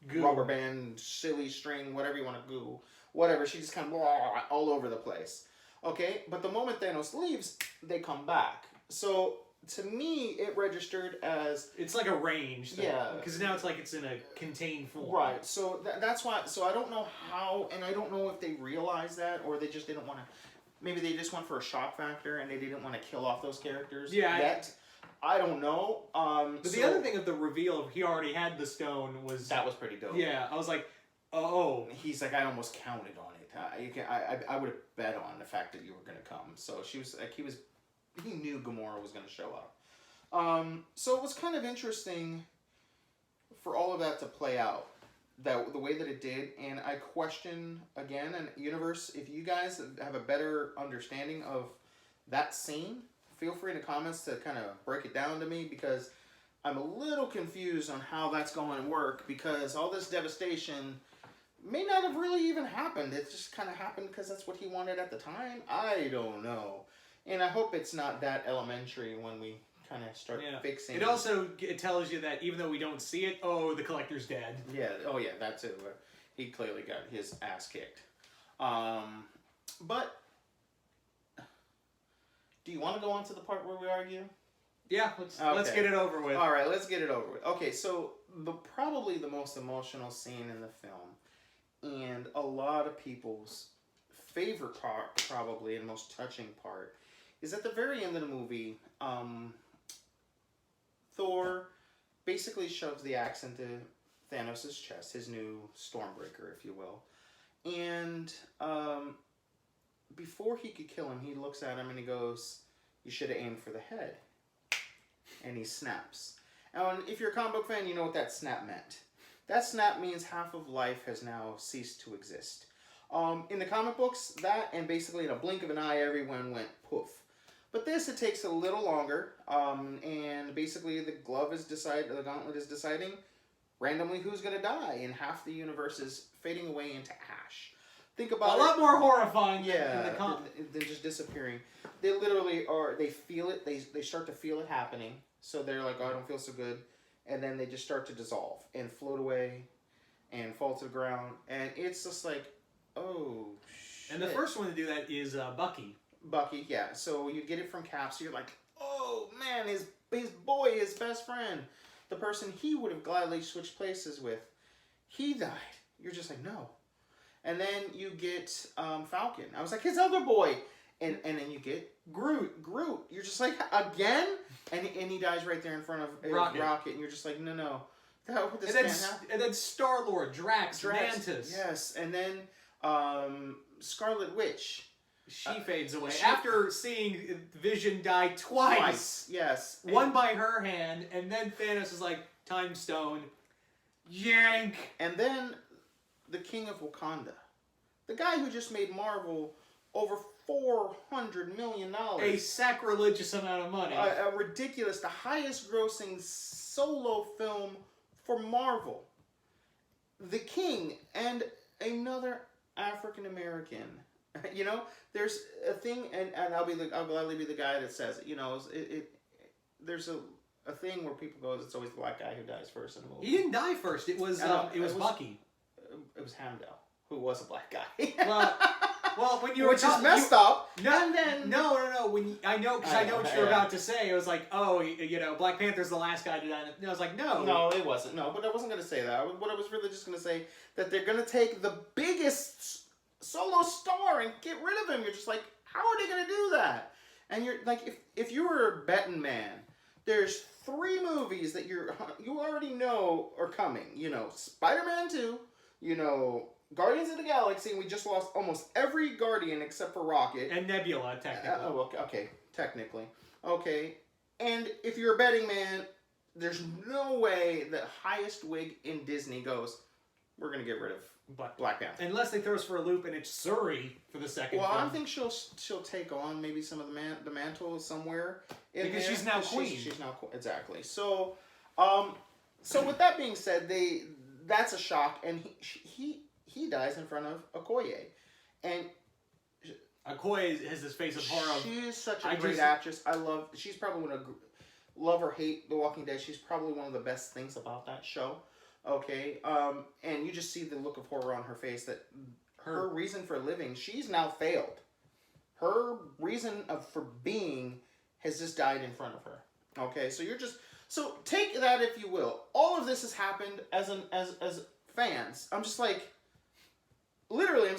goo. Rubber band, silly string, whatever you want to goo. Whatever, she just kind of all over the place. Okay, but the moment Thanos leaves, they come back. So, to me, it registered as... It's like a range thing. Yeah. Because now it's like it's in a contained form. Right, so that's why... So, I don't know how, and I don't know if they realized that, or they just didn't want to... Maybe they just went for a shock factor, and they didn't want to kill off those characters yet. I don't know. But the other thing of the reveal of he already had the stone was... That was pretty dope. Yeah, I was like... Oh, he's like, I almost counted on it. I would have bet on the fact that you were going to come. So she was like, he knew Gamora was going to show up. So it was kind of interesting for all of that to play out, the way that it did. And I question again, and Universe, if you guys have a better understanding of that scene, feel free in the comments to kind of break it down to me, because I'm a little confused on how that's going to work, because all this devastation may not have really even happened. It just kind of happened because that's what he wanted at the time. I don't know. And I hope it's not that elementary when we kind of start fixing it. Also, it tells you that even though we don't see it, the Collector's dead. Yeah, oh yeah, that too. He clearly got his ass kicked. But, do you want to go on to the part where we argue? Yeah, let's get it over with. All right, let's get it over with. Okay, so probably the most emotional scene in the film, and a lot of people's favorite part, probably, and most touching part, is at the very end of the movie. Thor basically shoves the axe into Thanos' chest, his new Stormbreaker, if you will, and before he could kill him, he looks at him and he goes, "You should have aimed for the head." And he snaps. And if you're a comic book fan, you know what that snap meant. That snap means half of life has now ceased to exist. In the comic books, that, and basically in a blink of an eye, everyone went poof. But this, it takes a little longer, and basically the gauntlet is deciding randomly who's going to die, and half the universe is fading away into ash. Think about a lot more horrifying than just disappearing. They literally are, they feel it, they start to feel it happening. So they're like, oh, I don't feel so good. And then they just start to dissolve and float away and fall to the ground. And it's just like, oh, shit. And the first one to do that is Bucky. Bucky, yeah. So you get it from Cap, so you're like, oh, man, his boy, his best friend, the person he would have gladly switched places with, he died. You're just like, no. And then you get Falcon. I was like, his other boy. And then you get Groot. You're just like, again? And he dies right there in front of Rocket. And you're just like, no. And then Star-Lord, Drax, Mantis. Yes. And then Scarlet Witch. She fades away. After seeing Vision die twice. Yes. One by her hand. And then Thanos is like, Time Stone. Yank. And then the King of Wakanda. The guy who just made Marvel over $400 million. A sacrilegious amount of money. A ridiculous, the highest grossing solo film for Marvel. The King and another African American. You know, there's a thing, and I'll gladly be the guy that says it. You know, there's a thing where people go, it's always the black guy who dies first in the movie. He didn't die first. It was Bucky. It was Hamdell, who was a black guy. Well, when you were which is messed up. No. When I know what you're about to say. It was like, Black Panther's the last guy to die. And I was like, no. No, it wasn't. No, but I wasn't going to say that. What I was really just going to say, that they're going to take the biggest solo star and get rid of him. You're just like, how are they gonna do that? And you're like, if you were a betting man, there's 3 movies that you already know are coming. You know, Spider-Man 2, you know, Guardians of the Galaxy, and we just lost almost every Guardian except for Rocket. And Nebula, technically. Okay, technically. Okay, and if you're a betting man, there's no way the highest wig in Disney goes, we're going to get rid of Black Panther. Unless they throw us for a loop and it's Surrey for the second film. I think she'll take on maybe some of the mantle somewhere in because there. She's now queen. She's now queen. Exactly. So, with that being said, that's a shock, and he dies in front of Okoye, and Okoye has this face of horror. She's such a great actress. She's probably one of love or hate The Walking Dead. She's probably one of the best things about that show. Okay, and you just see the look of horror on her face that her reason for living, she's now failed. Her reason for being has just died in front of her. Okay, so take that if you will. All of this has happened as fans. I'm just like, literally,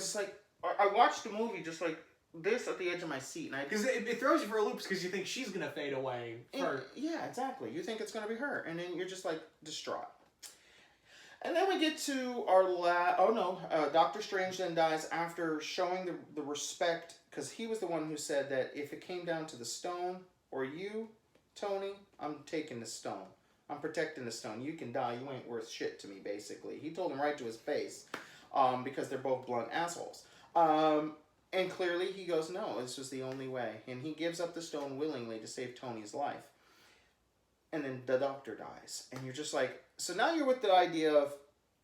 I watched the movie just like this at the edge of my seat, and because it throws you for a loop because you think she's gonna fade away. Yeah, exactly. You think it's gonna be her, and then you're just like distraught. And then we get to our Doctor Strange then dies after showing the respect, because he was the one who said that if it came down to the stone or you, Tony, I'm taking the stone. I'm protecting the stone. You can die. You ain't worth shit to me, basically. He told him right to his face, because they're both blunt assholes. And clearly he goes, no, this was the only way. And he gives up the stone willingly to save Tony's life. And then the Doctor dies. And you're just like, so now you're with the idea of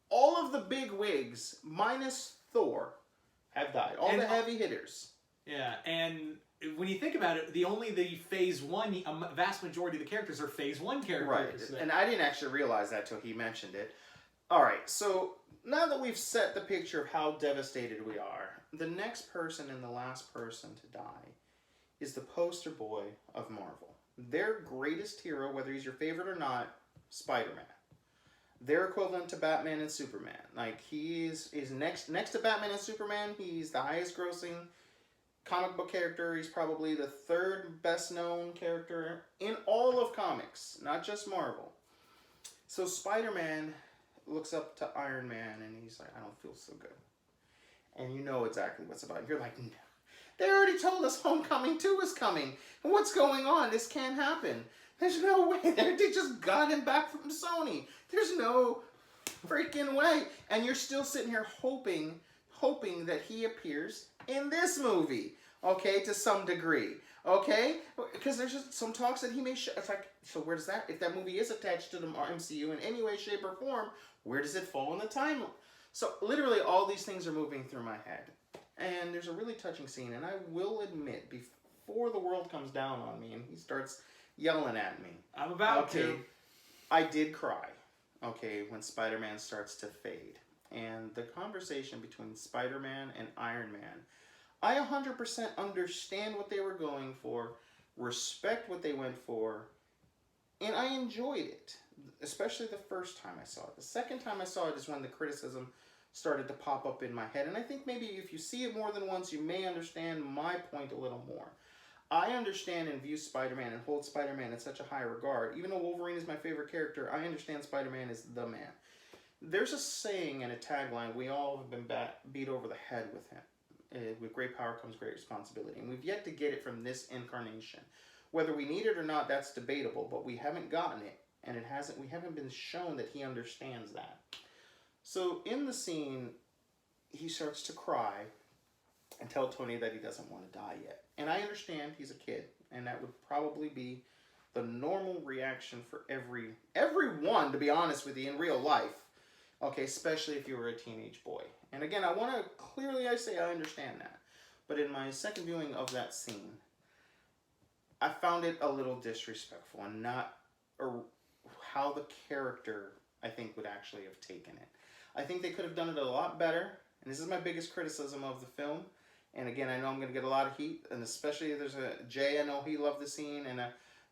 all of the big wigs, minus Thor, have died. All the heavy hitters. Yeah, and when you think about it, the Phase 1, a vast majority of the characters are Phase 1 characters. Right, and I didn't actually realize that till he mentioned it. Alright, so now that we've set the picture of how devastated we are, the next person and the last person to die is the poster boy of Marvel. Their greatest hero, whether he's your favorite or not, Spider-Man. Their equivalent to Batman and Superman. Like, he is next to Batman and Superman, he's the highest grossing comic book character. He's probably the 3rd best known character in all of comics, not just Marvel. So Spider-Man looks up to Iron Man and he's like, I don't feel so good. And you know exactly what's about. You're like, no. They already told us Homecoming 2 is coming. And what's going on? This can't happen. There's no way. They just got him back from Sony. There's no freaking way. And you're still sitting here hoping that he appears in this movie. Okay, to some degree. Okay? Because there's just some talks that he may it's like, so where does that, if that movie is attached to the MCU in any way, shape, or form, where does it fall in the timeline? So literally all these things are moving through my head. And there's a really touching scene, and I will admit, before the world comes down on me and he starts yelling at me. I'm about to. I did cry, when Spider-Man starts to fade. And the conversation between Spider-Man and Iron Man, I 100% understand what they were going for, respect what they went for, and I enjoyed it, especially the first time I saw it. The second time I saw it is when the criticism started to pop up in my head. And I think maybe if you see it more than once, you may understand my point a little more. I understand and view Spider-Man and hold Spider-Man in such a high regard. Even though Wolverine is my favorite character, I understand Spider-Man is the man. There's a saying and a tagline, we all have been beat over the head with him. With great power comes great responsibility. And we've yet to get it from this incarnation. Whether we need it or not, that's debatable, but we haven't gotten it. And we haven't been shown that he understands that. So in the scene, he starts to cry and tell Tony that he doesn't want to die yet. And I understand he's a kid, and that would probably be the normal reaction for everyone, to be honest with you, in real life. Okay, especially if you were a teenage boy. And again, I want to clearly say I understand that. But in my second viewing of that scene, I found it a little disrespectful and not how the character, I think, would actually have taken it. I think they could have done it a lot better, and this is my biggest criticism of the film. And again, I know I'm going to get a lot of heat, and especially there's Jay, I know he loved the scene, and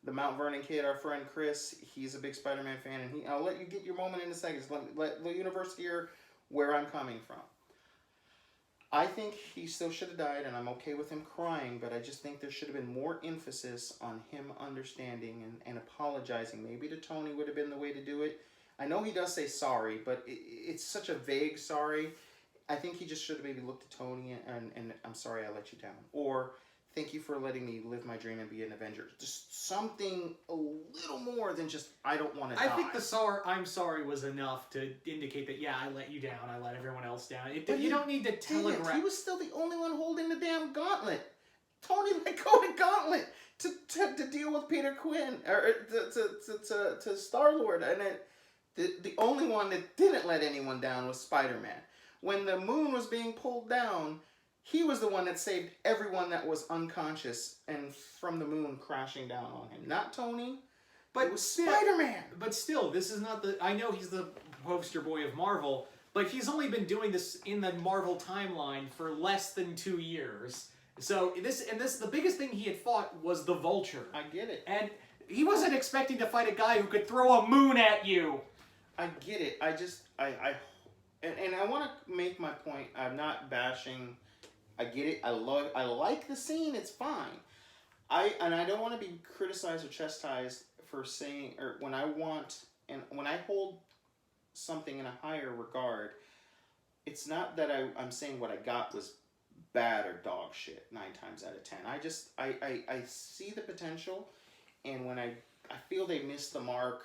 the Mount Vernon kid, our friend Chris, he's a big Spider-Man fan, and I'll let you get your moment in a second. Let the universe hear where I'm coming from. I think he still should have died, and I'm okay with him crying, but I just think there should have been more emphasis on him understanding and apologizing. Maybe to Tony would have been the way to do it. I know he does say sorry, but it's such a vague sorry. I think he just should have maybe looked at Tony and I'm sorry I let you down. Or thank you for letting me live my dream and be an Avenger. Just something a little more than just, I don't want to die. I think the I'm sorry was enough to indicate that, yeah, I let you down. I let everyone else down. You don't need to telegraph. He was still the only one holding the damn gauntlet. Tony let go of the gauntlet to deal with Peter Quinn, or to Star-Lord. And the only one that didn't let anyone down was Spider-Man. When the moon was being pulled down, he was the one that saved everyone that was unconscious and from the moon crashing down on him. Not Tony, but it was Spider-Man. But still, this is not the... I know he's the poster boy of Marvel, but he's only been doing this in the Marvel timeline for less than 2 years. So the biggest thing he had fought was the Vulture. I get it. And he wasn't expecting to fight a guy who could throw a moon at you. I get it. And I want to make my point. I'm not bashing... I get it. I like the scene. It's fine. I don't want to be criticized or chastised for saying, or when I hold something in a higher regard, it's not that I'm saying what I got was bad or dog shit 9 times out of 10. I see the potential, and when I feel they missed the mark.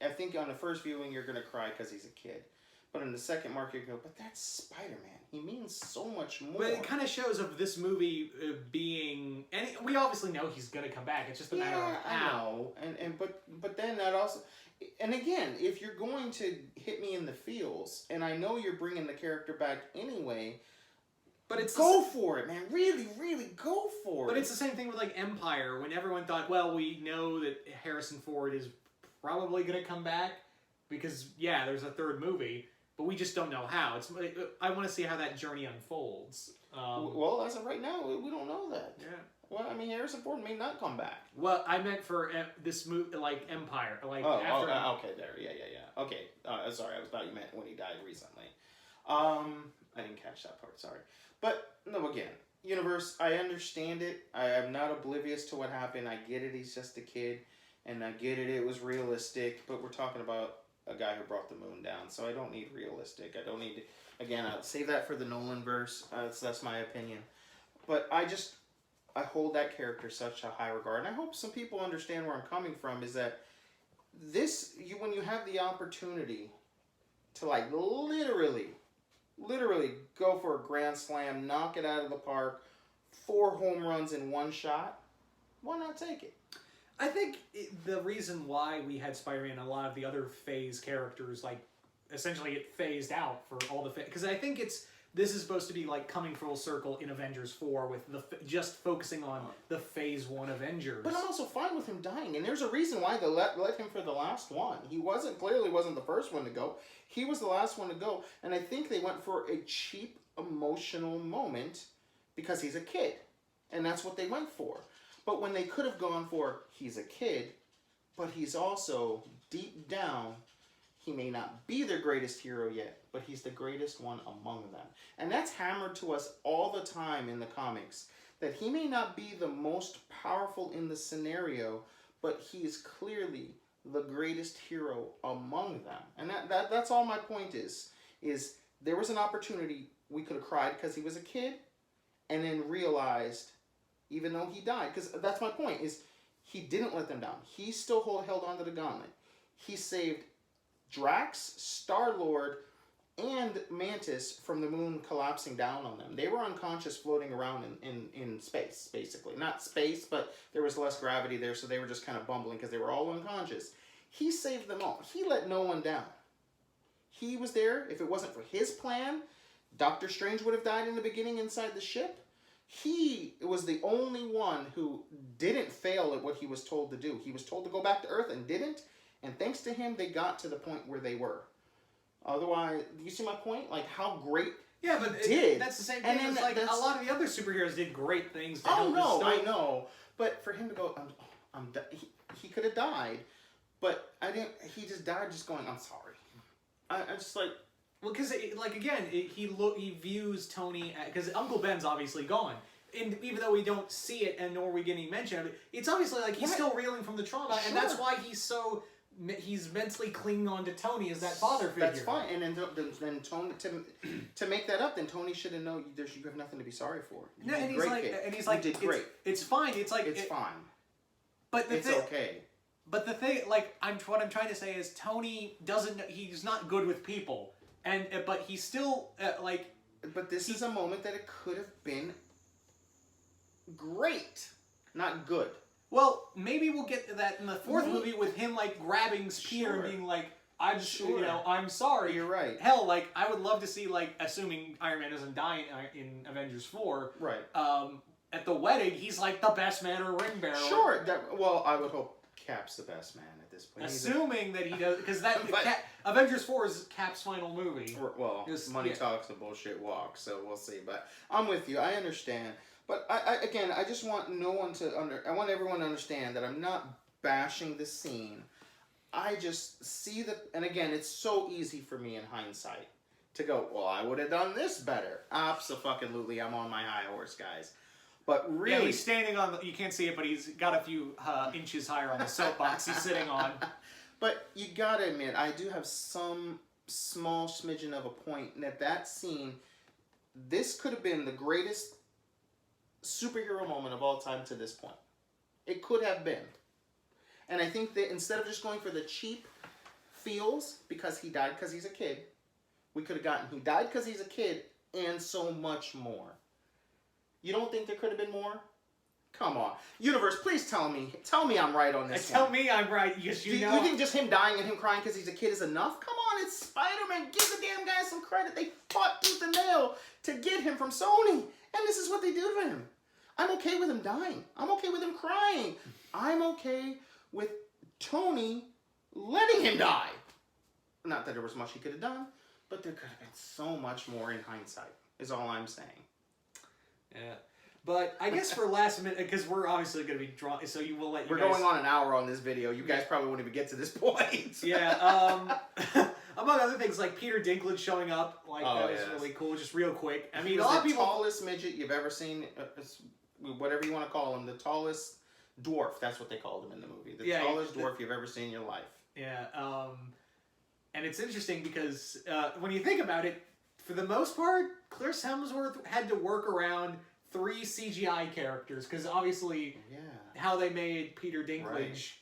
I think on the first viewing you're gonna cry because he's a kid. But in the second mark, you go, but that's Spider-Man. He means so much more. But it kind of shows of this movie being... And we obviously know he's going to come back. It's just a matter of how. I know. But then that also... And again, if you're going to hit me in the feels, and I know you're bringing the character back anyway... But it's go for it, man. Really, really go for it. But it's the same thing with like Empire, when everyone thought, well, we know that Harrison Ford is probably going to come back because, yeah, there's a third movie. But we just don't know how. I want to see how that journey unfolds. Well, as of right now, we don't know that. Yeah. Well, I mean, Harrison Ford may not come back. Well, I meant for this movie, like Empire, like after. Okay, there, yeah. Okay, sorry, I thought you meant when he died recently. I didn't catch that part. Sorry, but no, again, universe. I understand it. I am not oblivious to what happened. I get it. He's just a kid, and I get it. It was realistic, but we're talking about a guy who brought the moon down, so I don't need realistic. I don't need... Again, I'll save that for the Nolan-verse. That's my opinion. But I hold that character such a high regard, and I hope some people understand where I'm coming from, is that when you have the opportunity to, like, literally go for a grand slam, knock it out of the park, 4 home runs in 1 shot, why not take it? I think the reason why we had Spider-Man and a lot of the other phase characters, like, essentially it phased out for all the... Because I think this is supposed to be, like, coming full circle in Avengers 4 with just focusing on the Phase 1 Avengers. But I'm also fine with him dying, and there's a reason why they let him for the last one. He clearly wasn't the first one to go. He was the last one to go, and I think they went for a cheap, emotional moment because he's a kid, and that's what they went for. But when they could have gone for, he's a kid, but he's also, deep down, he may not be their greatest hero yet, but he's the greatest one among them. And that's hammered to us all the time in the comics, that he may not be the most powerful in the scenario, but he is clearly the greatest hero among them. And that's all my point is there was an opportunity we could have cried because he was a kid, and then realized... Even though he died, because that's my point, is he didn't let them down. He still held on to the gauntlet. He saved Drax, Star-Lord, and Mantis from the moon collapsing down on them. They were unconscious floating around in space, basically. Not space, but there was less gravity there, so they were just kind of bumbling because they were all unconscious. He saved them all. He let no one down. He was there. If it wasn't for his plan, Doctor Strange would have died in the beginning inside the ship. He was the only one who didn't fail at what he was told to do. He was told to go back to Earth and didn't. And thanks to him, they got to the point where they were. Otherwise, do you see my point? Like, how great yeah, but he did. That's the same thing as, like, a lot of the other superheroes did great things. Oh, no, I know. But for him to go, he could have died. But he just died just going, I'm sorry. I'm just like, Well, because like again, he views Tony because Uncle Ben's obviously gone, and even though we don't see it and nor we get any mention of it, it's obviously like he's still reeling from the trauma, and that's why he's mentally clinging on to Tony as that father figure. That's fine, and then Tony to make that up, then Tony should have known you have nothing to be sorry for. You did great, and he's like, you did great. It's fine. It's like it's fine. But it's okay. But the thing, like, what I'm trying to say is Tony doesn't. He's not good with people. But he's still, like... But this is a moment that it could have been great. Not good. Well, maybe we'll get to that in the fourth movie with him, like, grabbing Peter and being like, I'm sorry. You're right. Hell, like, I would love to see, like, assuming Iron Man doesn't die in Avengers 4. Right. At the wedding, he's, like, the best man or ring bearer. Sure. Well, I would hope Cap's the best man at this point. Assuming that he does, because Avengers 4 is Cap's final movie. Well, money talks, a bullshit walk, so we'll see. But I'm with you. I understand. But I just want I want everyone to understand that I'm not bashing the scene. I just see and again, it's so easy for me in hindsight to go, well, I would have done this better. Abso-fucking-lutely, I'm on my high horse, guys. But really... Yeah, he's standing on you can't see it, but he's got a few inches higher on the soapbox he's sitting on. But you gotta admit, I do have some small smidgen of a point that scene, this could have been the greatest superhero moment of all time to this point. It could have been. And I think that instead of just going for the cheap feels, because he died because he's a kid, we could have gotten he died because he's a kid and so much more. You don't think there could have been more? Come on. Universe, please tell me I'm right on this Tell me I'm right, yes, you know. You think just him dying and him crying because he's a kid is enough? Come on, it's Spider-Man. Give the damn guy some credit. They fought tooth and nail to get him from Sony. And this is what they do to him. I'm okay with him dying. I'm okay with him crying. I'm okay with Tony letting him die. Not that there was much he could have done, but there could have been so much more in hindsight, is all I'm saying. Yeah. But I guess for last minute, because we're obviously going to be drawn, so you will let you We're guys... going on an hour on this video. You guys probably won't even get to this point. Yeah. Among other things, like Peter Dinklage showing up, like that was really cool. Just real quick. I mean, a lot of people... tallest midget you've ever seen, whatever you want to call him, the tallest dwarf. That's what they called him in the movie. The tallest dwarf you've ever seen in your life. Yeah. And it's interesting because when you think about it, for the most part, Chris Hemsworth had to work around 3 CGI characters because obviously how they made Peter Dinklage,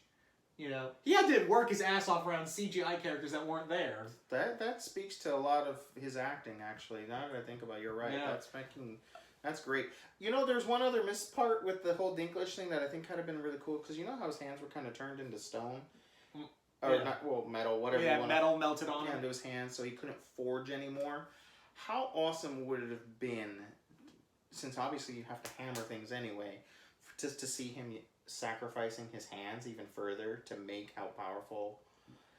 you know, he had to work his ass off around CGI characters that weren't there. That speaks to a lot of his acting, actually. Now that I think about it, you're right. Yeah. That's great. You know, there's one other missed part with the whole Dinklage thing that I think kind of been really cool because you know how his hands were kind of turned into stone. Or not, well, metal, whatever you want. Metal melted on him. Into his hands, so he couldn't forge anymore. How awesome would it have been, since obviously you have to hammer things anyway, just to see him sacrificing his hands even further to make how powerful.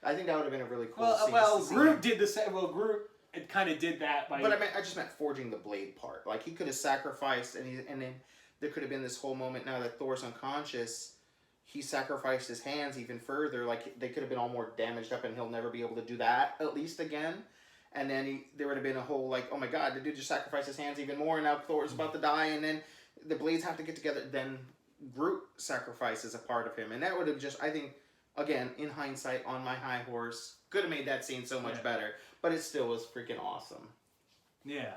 I think that would have been a really cool scene. Well, Groot did the same. Well, Groot kind of did that by. But I just meant forging the blade part. Like he could have sacrificed, and then there could have been this whole moment now that Thor's unconscious. He sacrificed his hands even further. Like they could have been all more damaged up, and he'll never be able to do that at least again. And then there would have been a whole like, oh my god, the dude just sacrificed his hands even more, and now Thor's about to die, and then the blades have to get together. Then Groot sacrifices a part of him, and that would have just, I think, again, in hindsight, on my high horse, could have made that scene so much better. But it still was freaking awesome. Yeah.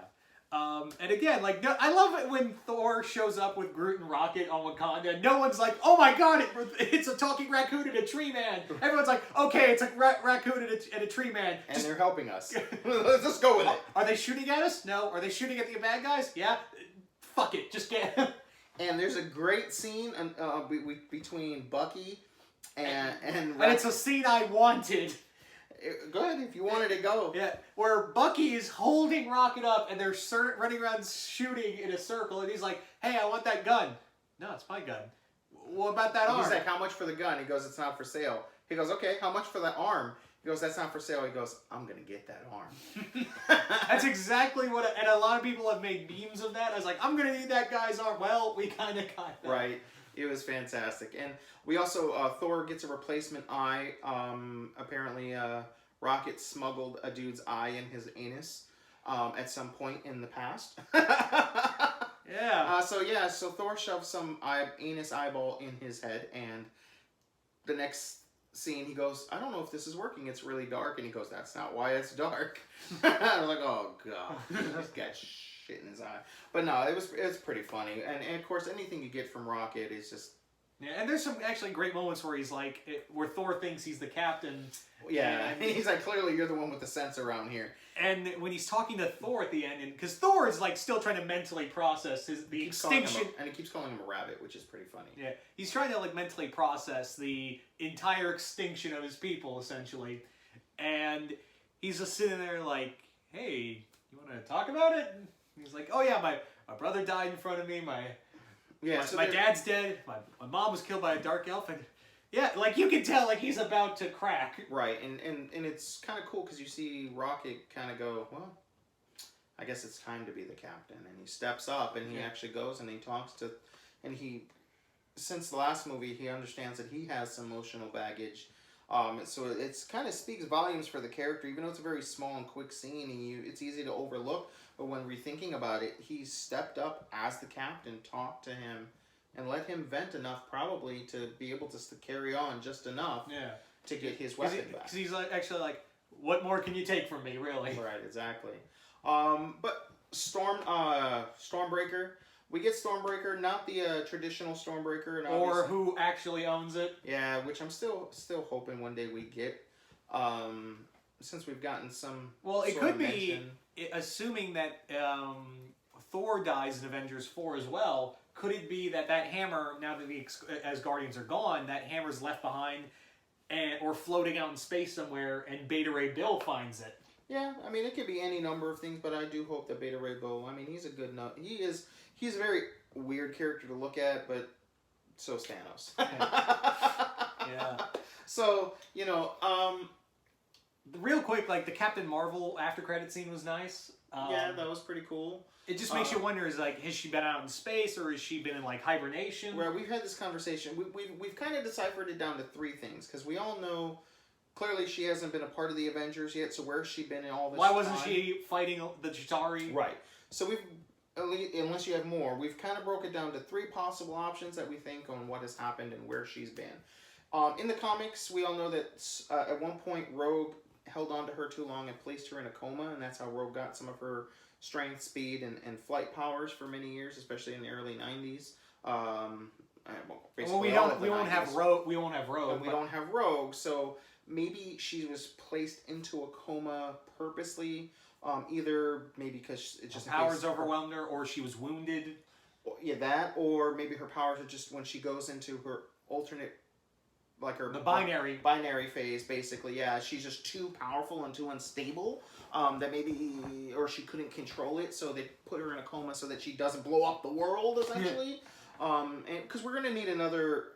And again, like, no, I love it when Thor shows up with Groot and Rocket on Wakanda. No one's like, oh my god, it's a talking raccoon and a tree man. Everyone's like, okay, it's a raccoon and a tree man. And they're helping us. Let's just go with it. Are they shooting at us? No. Are they shooting at the bad guys? Yeah. Fuck it. Just get him. And there's a great scene between Bucky and it's a scene I wanted. Go ahead if you wanted to go. Yeah, where Bucky is holding Rocket up and they're running around shooting in a circle, and he's like, "Hey, I want that gun." No, it's my gun. What about that arm? He's like, "How much for the gun?" He goes, "It's not for sale." He goes, "Okay, how much for that arm?" He goes, "That's not for sale." He goes, "I'm gonna get that arm." That's exactly what. And a lot of people have made memes of that. I was like, "I'm gonna need that guy's arm." Well, we kind of got that. Right. It was fantastic, and we also Thor gets a replacement eye. Apparently, Rocket smuggled a dude's eye in his anus at some point in the past. Yeah. So Thor shoves some anus eyeball in his head, and the next scene he goes, I don't know if this is working, it's really dark, and he goes, that's not why it's dark. I was like, oh god, he's got shit in his eye. But no, it was pretty funny, and of course anything you get from Rocket is just... Yeah, and there's some actually great moments where he's like, where Thor thinks he's the captain. Yeah, and he's like, clearly you're the one with the sense around here. And when he's talking to Thor at the end, and because Thor is like still trying to mentally process the extinction, and he keeps calling him a rabbit, which is pretty funny. Yeah, he's trying to like mentally process the entire extinction of his people, essentially. And he's just sitting there like, hey, you want to talk about it? And he's like, oh yeah, my brother died in front of me, my dad's dead, my mom was killed by a dark elf, and yeah, like you can tell like he's about to crack. Right, and it's kind of cool because you see Rocket kind of go, well, I guess it's time to be the captain, and he steps up and he actually goes and he talks to, and he, since the last movie, he understands that he has some emotional baggage. So it's kind of speaks volumes for the character, even though it's a very small and quick scene, and it's easy to overlook. But when rethinking about it, he stepped up as the captain, talked to him, and let him vent enough, probably, to be able to carry on just enough to get his weapon back. Because he's like, actually like, what more can you take from me, really? Right, exactly. But Stormbreaker. We get Stormbreaker, not the traditional Stormbreaker, and or who actually owns it. Yeah, which I'm still hoping one day we get. Since we've gotten some. Well, it could be, assuming that Thor dies in Avengers 4 as well. Could it be that hammer, now that the Asgardians are gone, that hammer's left behind, or floating out in space somewhere, and Beta Ray Bill finds it? Yeah, I mean, it could be any number of things, but I do hope that Beta Ray Bill, I mean, he's a good nut. He's a very weird character to look at, but so's Thanos. Yeah. So, real quick, like, the Captain Marvel after credit scene was nice. Yeah, that was pretty cool. It just makes you wonder, has she been out in space, or has she been in, like, hibernation? Well, we've had this conversation. We've kind of deciphered it down to three things, because we all know, clearly she hasn't been a part of the Avengers yet, so where's she been in all this Why wasn't she fighting the Chitauri? Right. So we've, unless you have more, we've kind of broke it down to three possible options that we think on what has happened and where she's been. In the comics, we all know that at one point Rogue held on to her too long and placed her in a coma, and that's how Rogue got some of her strength, speed, and flight powers for many years, especially in the early 90s. We won't have Rogue. We won't have Rogue. And we don't have Rogue, so maybe she was placed into a coma purposely, either maybe because it just her powers overwhelmed her, or she was wounded. Yeah, that, or maybe her powers are just when she goes into her alternate, like her binary phase, basically. Yeah, she's just too powerful and too unstable that maybe, or she couldn't control it, so they put her in a coma so that she doesn't blow up the world, essentially. And because we're gonna need another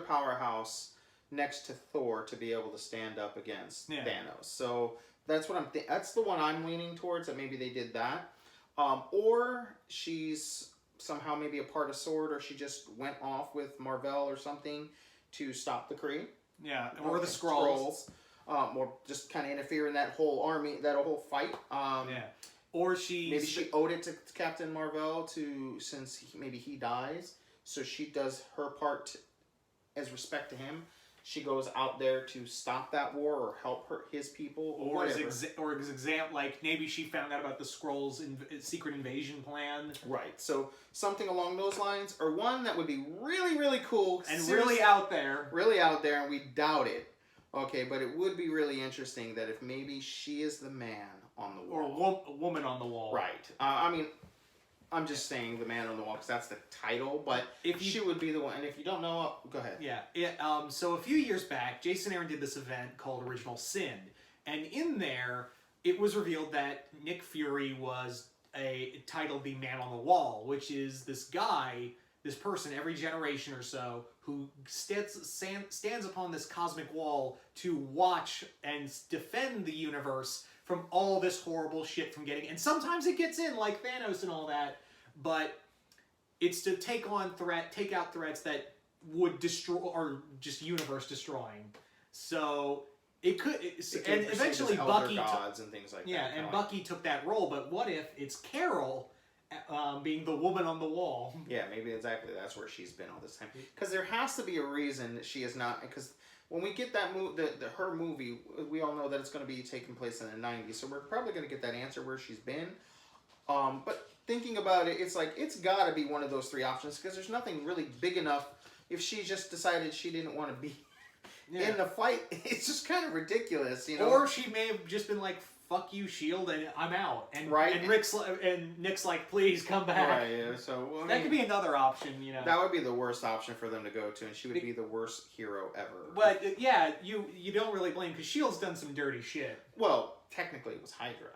powerhouse next to Thor to be able to stand up against Thanos. So that's what that's the one I'm leaning towards, that maybe they did that, or she's somehow maybe a part of SWORD, or she just went off with Marvel or something to stop the Kree. Yeah, or the Skrulls. Or just kind of interfere in that whole army, that whole fight. Or maybe she owed it to Captain Marvel since maybe he dies, so she does her part as respect to him. She goes out there to stop that war or help his people, or like maybe she found out about the Skrulls' secret invasion plan. Right. So something along those lines, or one that would be really, really cool and really out there, and we doubt it. Okay, but it would be really interesting that if maybe she is the man on the wall, or a woman on the wall. Right. I mean, I'm just saying the man on the wall because that's the title, but she would be the one. And if you don't know, go ahead. Yeah. So a few years back, Jason Aaron did this event called Original Sin, and in there, it was revealed that Nick Fury was titled the Man on the Wall, which is this guy, this person every generation or so who stands upon this cosmic wall to watch and defend the universe from all this horrible shit from getting... And sometimes it gets in, like Thanos and all that, but it's to take out threats that would destroy, or just universe destroying. So It could, and eventually Bucky gods and things like that. Yeah, and Bucky took that role. But what if it's Carol being the woman on the wall? Yeah, maybe exactly. That's where she's been all this time. Because there has to be a reason that she is not. Because when we get that her movie, we all know that it's going to be taking place in the 90s. So we're probably going to get that answer where she's been. But thinking about it, it's like it's got to be one of those three options because there's nothing really big enough. If she just decided she didn't want to be in the fight, it's just kind of ridiculous, you know. Or she may have just been like, "Fuck you, Shield, and I'm out." And and Nick's like, "Please come back." Right. Yeah. So I mean, that could be another option, you know. That would be the worst option for them to go to, and she would be the worst hero ever. But yeah, you don't really blame because Shield's done some dirty shit. Well, technically, it was Hydra.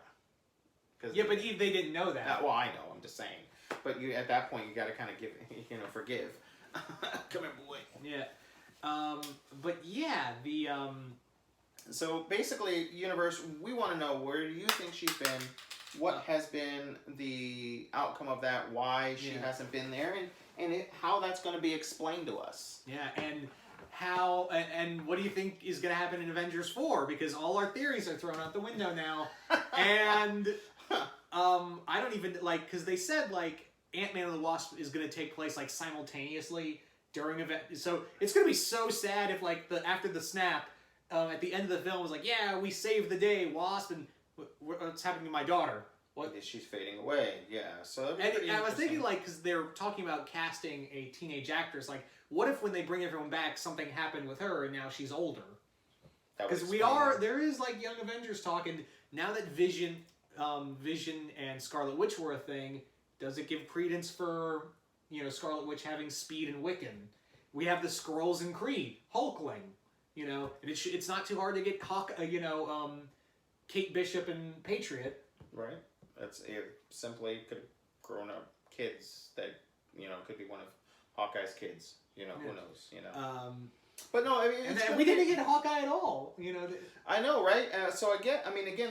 Yeah, but they didn't know that. Well, I know. I'm just saying. But you, at that point, you got to kind of forgive. Come here, boy. Yeah. But yeah, the So basically, universe, we want to know where do you think she's been? What has been the outcome of that? Why she hasn't been there, and how that's going to be explained to us? Yeah, and how and what do you think is going to happen in Avengers 4? Because all our theories are thrown out the window now, and I don't even because they said Ant-Man and the Wasp is going to take place simultaneously during event. So it's going to be so sad if after the snap. At the end of the film, it was like, yeah, we saved the day, Wasp, and what's happening to my daughter? What? She's fading away, yeah. So and I was thinking, because they're talking about casting a teenage actress, what if when they bring everyone back, something happened with her, and now she's older? Because there is, Young Avengers talk, and now that Vision and Scarlet Witch were a thing, does it give credence for, Scarlet Witch having speed and Wiccan? We have the Skrulls and Kree, Hulkling. And it's not too hard to get Kate Bishop and Patriot. Right. That's simply could have grown up kids that could be one of Hawkeye's kids. Who knows? But no, I mean, and we didn't get Hawkeye at all. I know, right? So again,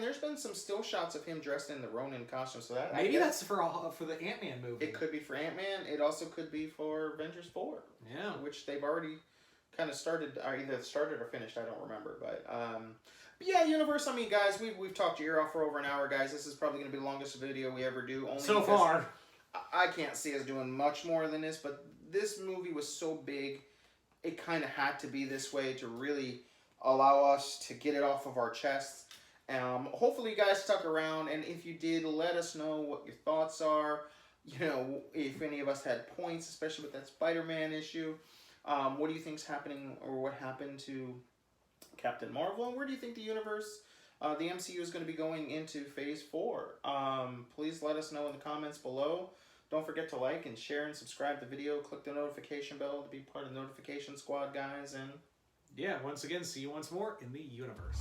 there's been some still shots of him dressed in the Ronin costume. So that maybe that's for the Ant-Man movie. It could be for Ant-Man. It also could be for Avengers 4. Yeah. Which they've already kind of started, or either started or finished. I don't remember, but yeah, universe. Guys, we've talked your ear off for over an hour, guys. This is probably going to be the longest video we ever do. Only so far. I can't see us doing much more than this, but this movie was so big, it kind of had to be this way to really allow us to get it off of our chests. Hopefully, you guys stuck around, and if you did, let us know what your thoughts are. If any of us had points, especially with that Spider-Man issue. What do you think's happening, or what happened to Captain Marvel, and where do you think the universe, the MCU is going to be going into Phase 4? Please let us know in the comments below. Don't forget to like and share and subscribe to the video. Click the notification bell to be part of the notification squad, guys. And yeah, once again, see you once more in the universe.